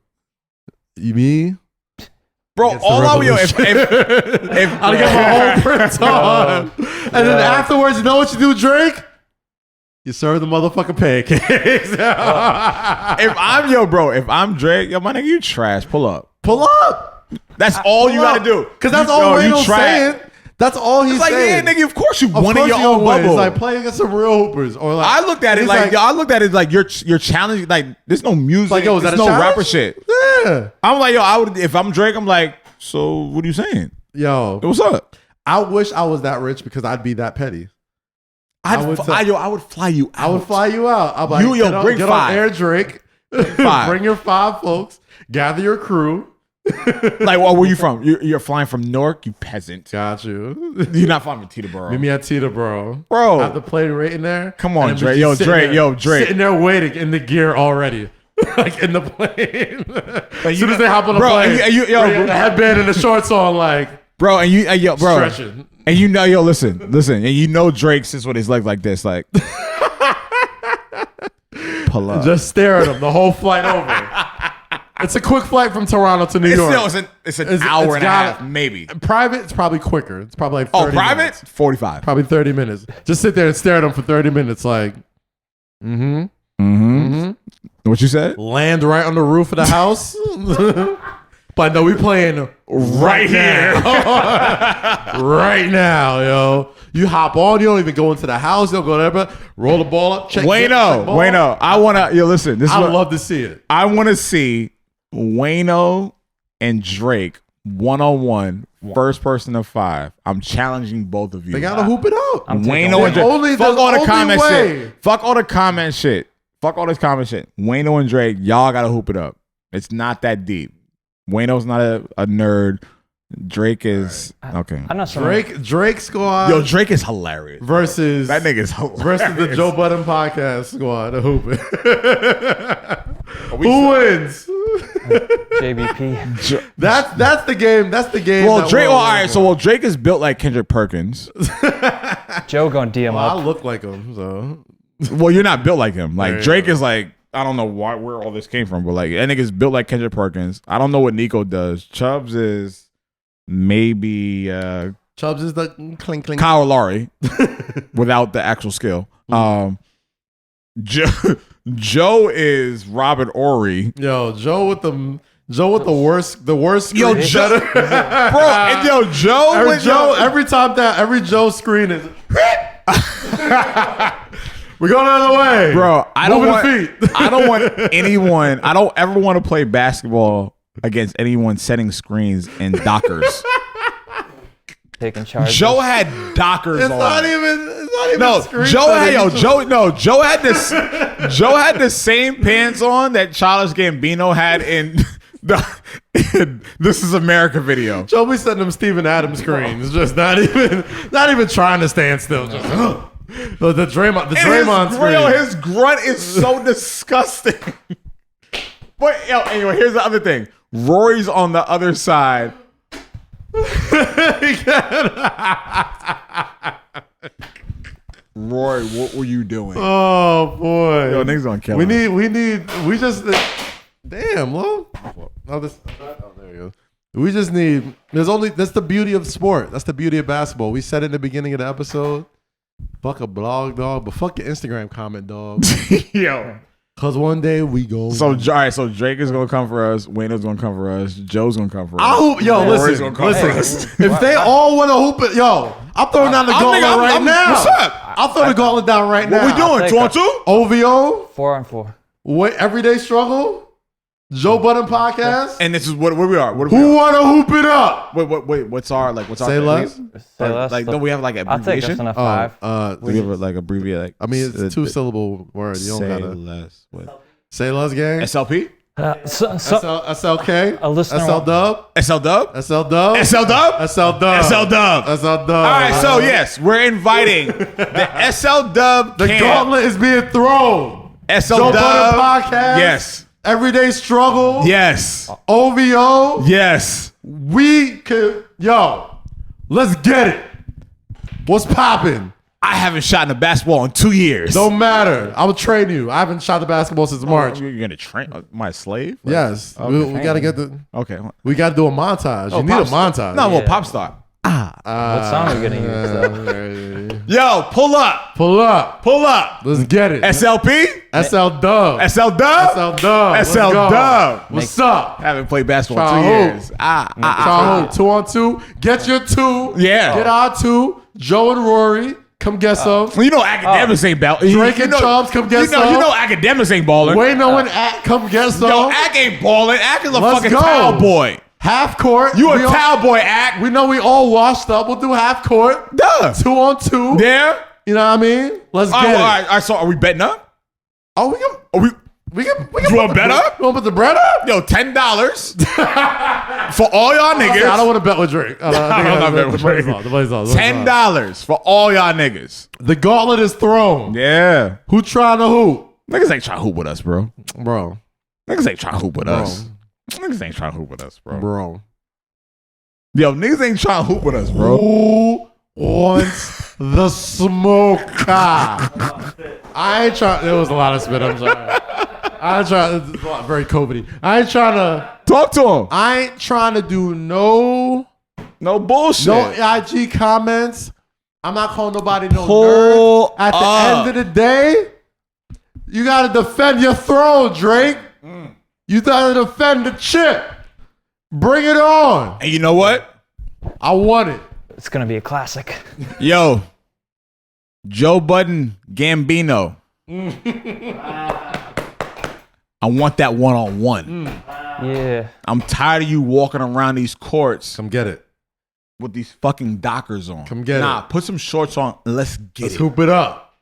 You mean? Bro, all I would if I'll get my whole print on. And then afterwards, you know what you do, Drake? You serve the motherfucking pancakes. if I'm Drake, yo, my nigga, you trash. Pull up. Pull up. That's all you gotta do. Because that's all Wayno's saying. That's all he's saying. Yeah, nigga, of course you won in your own bubble. It's like playing against some real hoopers. Or like, I looked at it like you're challenging. Like, there's no music. Like, yo, is that there's a no challenge? rapper shit. Yeah. I'm like, yo, if I'm Drake, I'm like, so what are you saying? Yo, what's up? I wish I was that rich because I'd be that petty. I would fly you out. I would fly you out. I'm like, get on air, Drake. Bring your 5 folks. Gather your crew. Like, well, where you from? You're flying from Newark, you peasant. Got you. You're not flying from Teterboro. Meet me at Teterboro. Bro. I have the plane right in there. Come on, Drake. Yo, Drake. Sitting there waiting in the gear already. Like, in the plane. As soon as they hop on the plane, the headband and the shorts on, like. Bro, and you, bro. Stretching. And you know, yo, listen. And you know Drake sits with his leg like this, like. Pull up. Just stare at him the whole flight over. It's a quick flight from Toronto to New York. It's an hour and a half, maybe. Private, it's probably quicker. It's probably like 30 private? minutes. 45. Probably 30 minutes. Just sit there and stare at them for 30 minutes like, What you said? Land right on the roof of the house. But no, we playing right now. Right now, yo. You hop on, you don't even go into the house, you don't go there, but roll the ball up, check. Wayno. I wanna listen. I would love to see it. I wanna see Wayno and Drake 1-on-1, first person of 5. I'm challenging both of you. They gotta hoop it out. Wayno and Drake. Fuck all the comment shit. Fuck all the comment shit. Fuck all this comment shit. Wayno and Drake, y'all gotta hoop it up. It's not that deep. Wayno's not a nerd. Drake is okay. I'm not Drake squad. Yo, Drake is hilarious. Versus that nigga's hilarious. Versus the Joe Budden podcast squad. Hooping. Who wins? JBP. That's the game. That's the game. Well, Drake. All right. So, Drake is built like Kendrick Perkins. Joe gonna DM up. I look like him. So. Well, you're not built like him. Like Drake is like. I don't know where all this came from, but like that nigga's built like Kendrick Perkins. I don't know what Nico does. Chubbs is maybe Chubbs is the clink clink Kyle Lowry without the actual skill. Joe is Robert Ory. Yo, Joe with the worst yo Joe, bro. Joe every Joe screen is. We're going out of the way, bro. I don't want anyone. I don't ever want to play basketball against anyone setting screens in Dockers. Taking charge. Joe had Dockers on. It's not even. No, screen Joe had this. Joe had the same pants on that Childish Gambino had in the This Is America video. Joe be setting them Steven Adams screens, just not even trying to stand still. Just. The Draymond screen. His grunt is so disgusting. But anyway, here's the other thing. Rory's on the other side. Rory, what were you doing? Oh boy. Yo, niggas gonna kill we just damn, Lo. Oh, there you go. We just need that's the beauty of sport. That's the beauty of basketball. We said in the beginning of the episode, fuck a blog, dog, but fuck your Instagram comment, dog. Yo. Cause one day we go. So all right, so Drake is gonna come for us. Wayno's gonna come for us. Joe's gonna come for us. I hope, listen. If they all want to hoop it, I'm throwing down the gauntlet right now. What's up? I'll throw the gauntlet down right now. What we doing? 2-on-2? OVO 4-on-4. What everyday struggle? Joe Budden podcast. And this is where we are. Who want to hoop it up? Wait. What's our Say less. Say less. Like, don't we have like an abbreviation? I'll take us in a 5. We give it like abbreviate. Like, I mean, it's 2-syllable word. You don't gotta. Less. Say less, gang. SLP? SLK? A listener SL Dub? SL Dub? SL Dub? SL Dub? SL Dub? SL Dub? SL Dub. All right, so yes, we're inviting the SL Dub The gauntlet is being thrown. SL Joe Dub Budden podcast. Yes. Everyday struggle. Yes. OVO. Yes. We could, let's get it. What's popping? I haven't shot in a basketball in 2 years. Don't matter. I will train you. I haven't shot the basketball since March. You're gonna train my slave? Yes. Okay. We gotta get the. Okay. We gotta do a montage. You need a montage. No, well, pop star. What song are we gonna use though? Yo, pull up. Pull up. Let's get it. SLP? SL Dub. SL Dub? SL Dub. SL Dub. What's up? Haven't played basketball in 2 years. 2-on-2. Get your 2. Yeah. Get our 2. Joe and Rory. Come get some. You know academics ain't balling. Drake and Chubbs, come get some. You know academics ain't balling. Wayno and Ack, come get some. Yo, Ack ain't balling. Ack is a Let's fucking go. towel boy. Half court. You a towel boy, Ack. We know we all washed up. We'll do half court. Duh. 2-on-2. Yeah. You know what I mean? Let's get it. All right, so are we betting up? Oh, we can You want to bet up? You want to put the bread up? Yo, $10 for all y'all niggas. I don't want to bet with Drake. I'm not betting with Drake. $10 for all y'all niggas. The gauntlet is thrown. Yeah. Who trying to hoop? Niggas ain't trying to hoop with us, bro. Bro. Niggas ain't trying to hoop with us. Niggas ain't trying to hoop with us, bro. Yo, niggas ain't trying to hoop with us, bro. Who wants the smoke? I ain't trying. There was a lot of spit. I'm sorry. I ain't trying. Very COVID-y. I ain't trying to talk to him. I ain't trying to do no bullshit. No IG comments. I'm not calling nobody no nerd. At the end of the day, you gotta defend your throne, Drake. You gotta defend the chip. Bring it on. And you know what? I want it. It's gonna be a classic. Yo, Joe Budden Gambino. I want that one-on-one. Yeah. I'm tired of you walking around these courts. Come get it. With these fucking Dockers on. Come get it. Put some shorts on and let's hoop it up.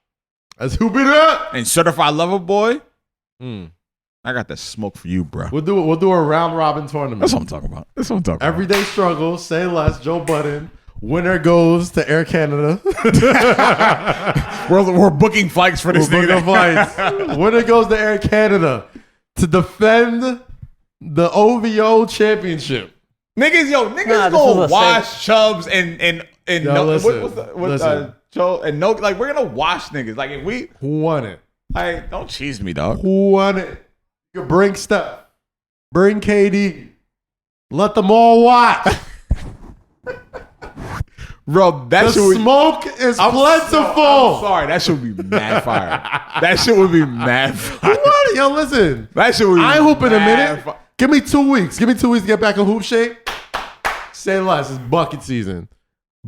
Let's hoop it up. And Certified Lover Boy. I got that smoke for you, bro. We'll do a round robin tournament. That's what I'm talking about. Everyday struggle, say less, Joe Budden. Winner goes to Air Canada. we're booking flights for this nigga. Winner goes to Air Canada to defend the OVO Championship. Niggas go wash Chubbs and Joe and no, like we're gonna wash niggas. Like if we who won it? Like don't cheese me, dog. Who won it? You can bring Steph, bring KD, let them all watch. Bro, that the smoke is plentiful. I'm sorry, that should be mad fire. That shit would be mad fire. What? Yo, listen. That shit would be I hoop in a minute. Give me 2 weeks. Give me 2 weeks to get back in hoop shape. Say less. It's bucket season.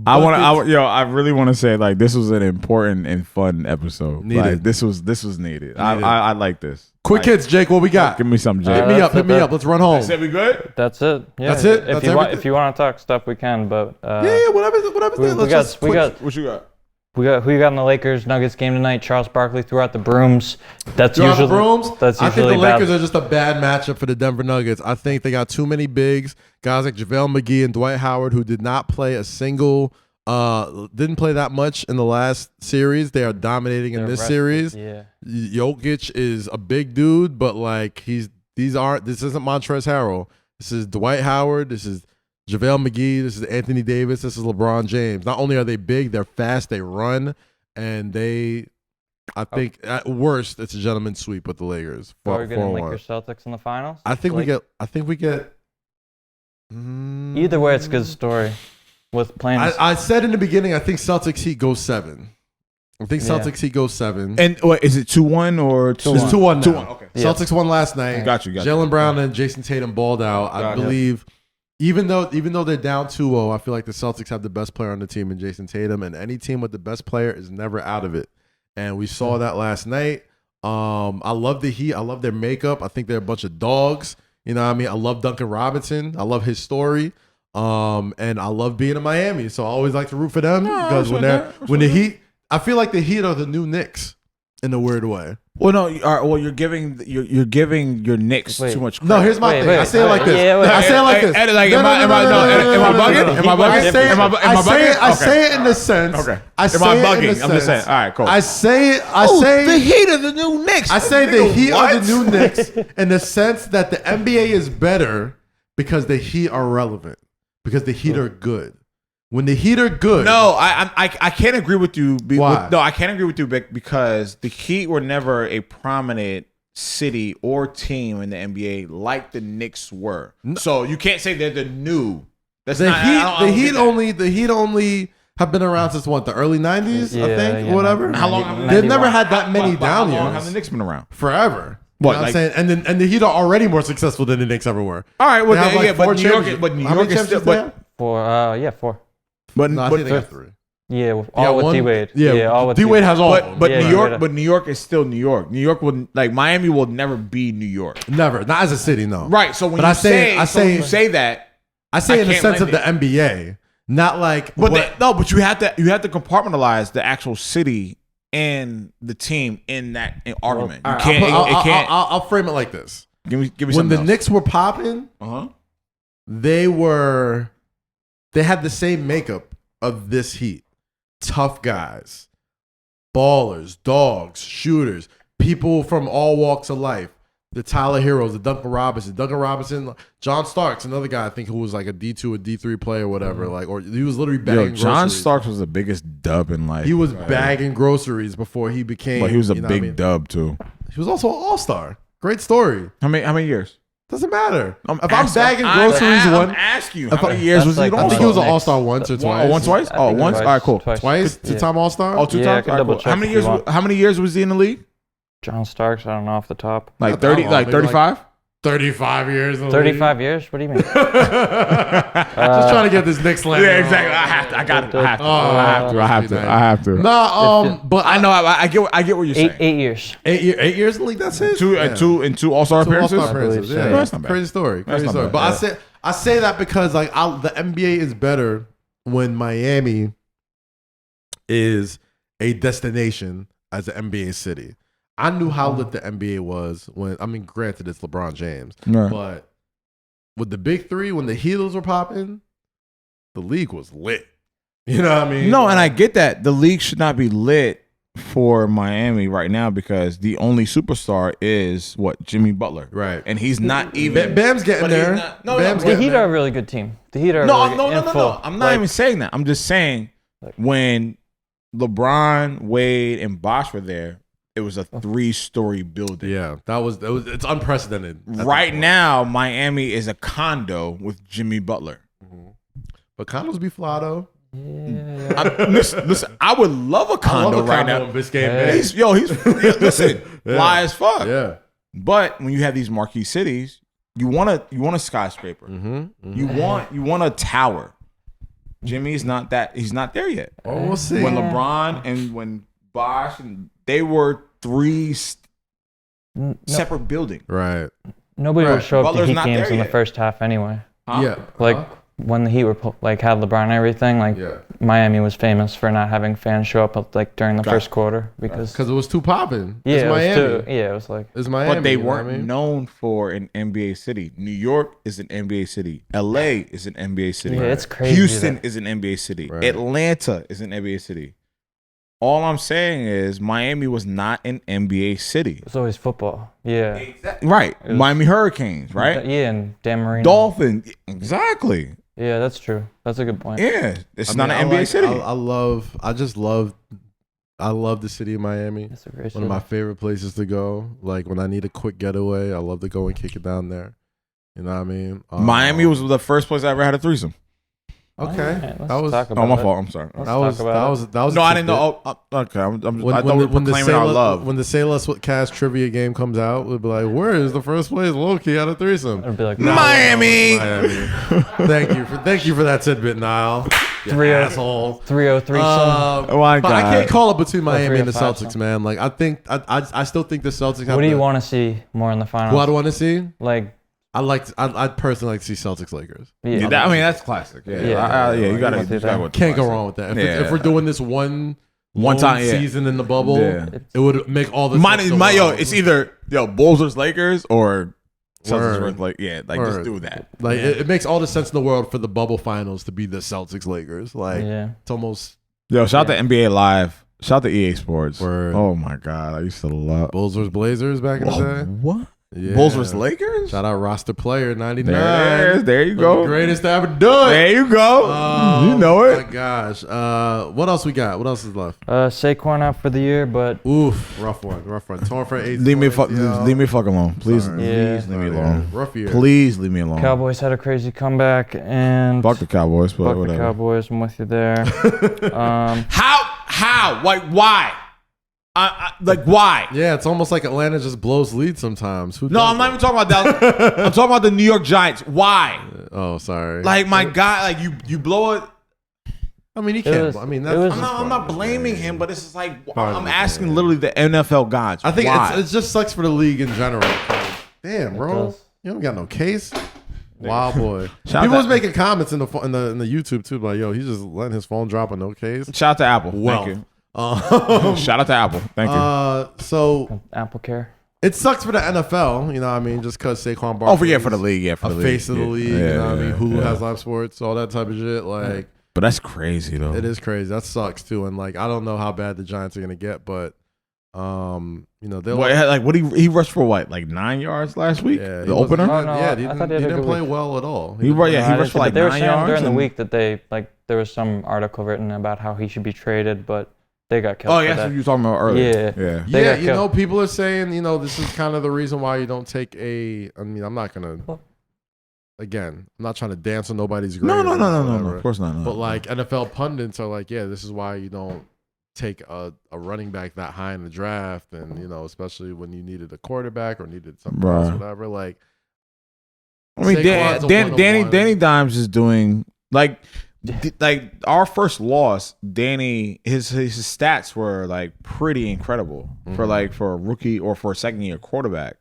I really want to say like this was an important and fun episode. Like, this was needed. I like this. Quick hits, Jake. What we got? Give me something, Jake. Hit me up. Let's run home. Said we good? That's it. Yeah. That's it. If you want to talk stuff, we can. But whatever. What you got? Who you got in the Lakers Nuggets game tonight? Charles Barkley threw out the brooms. That's I usually think the Lakers are just a bad matchup for the Denver Nuggets. I think they got too many bigs, guys like JaVale McGee and Dwight Howard, who did not play a single Didn't play that much in the last series. They are dominating in this series. Yeah. Jokic is a big dude, but like this isn't Montrezl Harrell. This is Dwight Howard. This is JaVale McGee. This is Anthony Davis. This is LeBron James. Not only are they big, they're fast, they run, and I think at worst it's a gentleman's sweep with the Lakers. Are we gonna link your Celtics in the finals? I think we get. Either way, it's a good story. With plans. I said in the beginning, I think Celtics Heat goes 7. I think Celtics Heat goes 7. And what is it 2-1 or 2-1? It's 2-1 now. 2-1. Okay. Celtics won last night. Got you. Jaylen Brown and Jason Tatum balled out. I believe, even though they're down 2-0, I feel like the Celtics have the best player on the team in Jason Tatum, and any team with the best player is never out of it. And we saw that last night. I love the Heat. I love their makeup. I think they're a bunch of dogs. You know what I mean? I love Duncan Robinson. I love his story. And I love being in Miami, so I always like to root for them because when the Heat, I feel like the Heat are the new Knicks in a weird way. Well, no, you're giving your Knicks too much credit. No, here's my thing. I say it like this. I say it like this. Am I bugging? I say it in the sense. Okay. Am I bugging? I'm just saying. All right, cool. I say the Heat are the new Knicks. I say the Heat are the new Knicks in the sense that the NBA is better because the Heat are relevant. Because the Heat are good. When the Heat are good. No, I can't agree with you. Why? No, I can't agree with you because the Heat were never a prominent city or team in the NBA like the Knicks were. So you can't say they're the new. That's the Heat. The Heat only have been around since what, the early 90s, I think, or whatever. How long? They've never had that many down years. How long have the Knicks been around? Forever. What, you know what I'm saying? And the Heat are already more successful than the Knicks ever were. All right, well, but New York is still. 4. But no, I think they got 3. Yeah, all with D-Wade. Yeah, all with D-Wade has all of them. But New York is still New York. New York will, like, Miami will never be New York. Never, not as a city, no. Right. So when you say that, I say in the sense of the NBA, not like. But you have to compartmentalize the actual city and the team in that argument. You can't. I'll frame it like this. Give me when something the else. Knicks were popping, they had the same makeup of this Heat. Tough guys, ballers, dogs, shooters, people from all walks of life. The Tyler Heroes, the Duncan Robinson, John Starks, another guy I think who was like a D2 or D3 player or whatever. Like, or he was literally bagging groceries. John Starks was the biggest dub in life. He was bagging groceries before he became. But he was a big dub too. He was also an all-star. Great story. How many years? Doesn't matter. If I'm bagging groceries, I'm asking you. How many years was he an all-star? I think he was an all-star once or twice. Once, twice? Oh, once? All right, cool. Twice? Two-time all-star? Oh, 2 times? All right, cool. How many years was he in the league? John Starks, I don't know off the top. Like 30, like 35? 35 years. 35 years? What do you mean? Just trying to get this Knicks land. Yeah, exactly. I have to. No, but I know. I get what you're saying. 8 years. 8 years in the league. That's it. Two All-Star appearances. Yeah, that's not bad. Crazy story. But I say that because like the NBA is better when Miami is a destination as an NBA city. I knew how lit the NBA was when, I mean, granted it's LeBron James, but with the big three, when the Heatles were popping, the league was lit. You know what I mean? No, and I get that. The league should not be lit for Miami right now because the only superstar is Jimmy Butler. Right. And he's not even. Bam's getting there. The Heat are a really good team. The Heat are No. I'm not even saying that. I'm just saying when LeBron, Wade, and Bosh were there, it was a 3-story building. Yeah, it's unprecedented. Right now, Miami is a condo with Jimmy Butler. Mm-hmm. But condos be fly though. Yeah. Listen, I would love a condo right now. Listen, fly as fuck. Yeah. But when you have these marquee cities, you want a skyscraper. Mm-hmm. You want a tower. Jimmy's not that. He's not there yet. Oh, we'll see. When LeBron and when Bosh and they were 3 separate buildings. Right. Nobody would show up to Butler's Heat not games there in the yet. first half anyway. Yeah. Like when the Heat were like had LeBron and everything, like Miami was famous for not having fans show up like during the first quarter because it was too popping. Yeah, it's Miami. It was like it's Miami. But they weren't known for an NBA city. New York is an NBA city. LA is an NBA city. Yeah, it's crazy. Houston is an NBA city. Right. Atlanta is an NBA city. All I'm saying is Miami was not an NBA city. It's always football. Yeah. Exactly. Right. Miami Hurricanes, right? Yeah, and Dan Marino. Dolphins. Exactly. Yeah, that's true. That's a good point. Yeah. It's not an NBA city. I love the city of Miami. It's a great One city. of my favorite places to go. Like when I need a quick getaway, I love to go and kick it down there. You know what I mean? Miami was the first place I ever had a threesome. Okay, Right, that was my fault. I'm sorry. That was. No, I didn't know. Okay, I thought we were claiming our love. When the Say Less with Kaz trivia game comes out, we'll be like, "Where is the first place Lowkey had a threesome?" It'd be like Miami. Thank you for that tidbit, Niall. 303 threesome. But I can't call it between Miami and the Celtics, man. Like I still think the Celtics. What do you want to see more in the finals? What do I want to see? Like. I personally like to see Celtics Lakers. Yeah, that's classic. Yeah, you gotta go. Can't go wrong with that. If we're doing this one time season in the bubble, it would make all the sense. It's either Bulls versus Lakers or Celtics versus just do that. Like it makes all the sense in the world for the bubble finals to be the Celtics Lakers. Like it's almost shout out to NBA Live. Shout out to EA Sports. Word. Oh my God, I used to love Bulls versus Blazers back in the day. What? Yeah. Bulls versus Lakers? Shout out roster player 99. There you go. The greatest to ever do it. There you go. You know it. Oh my gosh. What else we got? What else is left? Saquon out for the year, but rough one. Torn for 8. Leave me fuck alone. Please leave me alone. Rough year. Please leave me alone. Cowboys had a crazy comeback and fuck the Cowboys, but fuck whatever. The Cowboys, I'm with you there. How? Like why? Why? Yeah, it's almost like Atlanta just blows leads sometimes. I'm not even talking about that. I'm talking about the New York Giants. Why? Oh, sorry. Like my guy, like you blow it. I mean, he can't. I'm not blaming him, but it's just like I'm asking literally the NFL gods. I think it just sucks for the league in general. Damn, bro, you don't got no case. Wow, boy. People was making comments in the YouTube too, like, yo, he's just letting his phone drop on no case. Shout out to Apple. Thank you. Shout out to Apple. Thank you. So Apple Care. It sucks for the NFL, you know what I mean? Just because Saquon Barkley. For the league, for the league. Face of the league, you know what I mean? Hulu has live sports, all that type of shit. Like, but that's crazy though. It is crazy. That sucks too. And like, I don't know how bad the Giants are gonna get, but they'll he rushed for what, like 9 yards last week? Yeah, the opener. He didn't play well at all. He rushed for like 9 yards. During the week that there was some article written about how he should be traded, but they got killed. Oh, yeah, that's what you were talking about earlier. Yeah. People are saying, this is kind of the reason why you don't take I'm not going to, again, I'm not trying to dance on nobody's grave. No, of course not. But like NFL pundits are like, yeah, this is why you don't take a running back that high in the draft. And, especially when you needed a quarterback or needed something else, whatever. Like, I mean, Danny Dimes is doing like our first loss, Danny, his stats were like pretty incredible for a rookie or for a second year quarterback.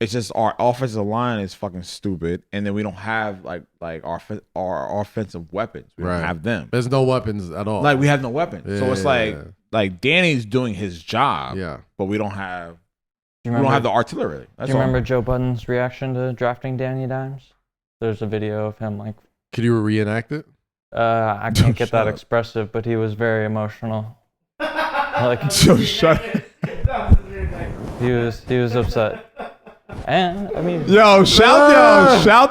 It's just our offensive line is fucking stupid, and then we don't have like our offensive weapons. We don't have them. There's no weapons at all. Like we have no weapons, so it's like Danny's doing his job. Yeah, but we don't have we don't have the artillery. Do you remember Joe Budden's reaction to drafting Danny Dimes? There's a video of him like. Could you reenact it? I can't get that expressive, but he was very emotional. Like, shut. He was upset. And I mean, shout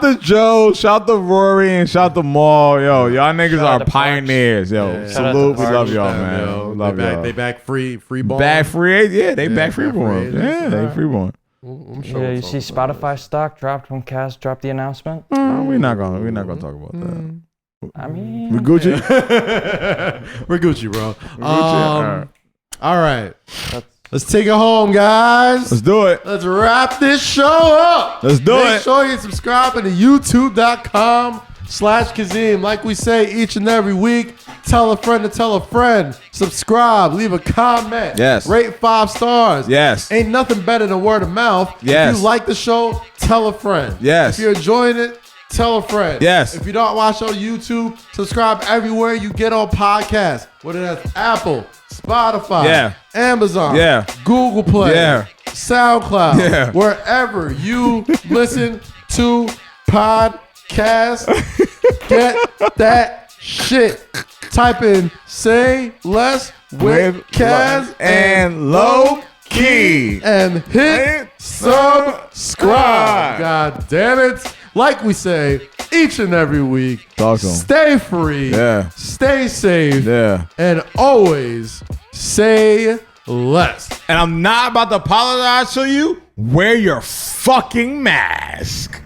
to Joe, shout to Rory, and shout to Maul. Y'all niggas are pioneers. Salute, we love y'all, man. We love y'all. They back free ball. Back free, they back free born. Yeah, they free born. You see Spotify stock dropped when Kaz dropped the announcement. We're not gonna talk about that. I mean, we're Gucci. We're Gucci, bro. All right. Let's take it home, guys. Let's do it. Let's wrap this show up. Let's do it. Make sure you subscribe to youtube.com/Kazim. Like we say each and every week, tell a friend to tell a friend. Subscribe, leave a comment. Yes. Rate 5 stars. Yes. Ain't nothing better than word of mouth. Yes. If you like the show, tell a friend. Yes. If you're enjoying it, Tell a friend. Yes. If you don't watch on YouTube, subscribe everywhere you get on podcasts. Whether that's Apple, Spotify, Amazon, Google Play, SoundCloud, wherever you listen to podcasts, get that shit. Type in Say Less with Kaz and Lowkey and hit subscribe. God damn it. Like we say each and every week, stay free, stay safe, and always say less. And I'm not about to apologize to you. Wear your fucking mask.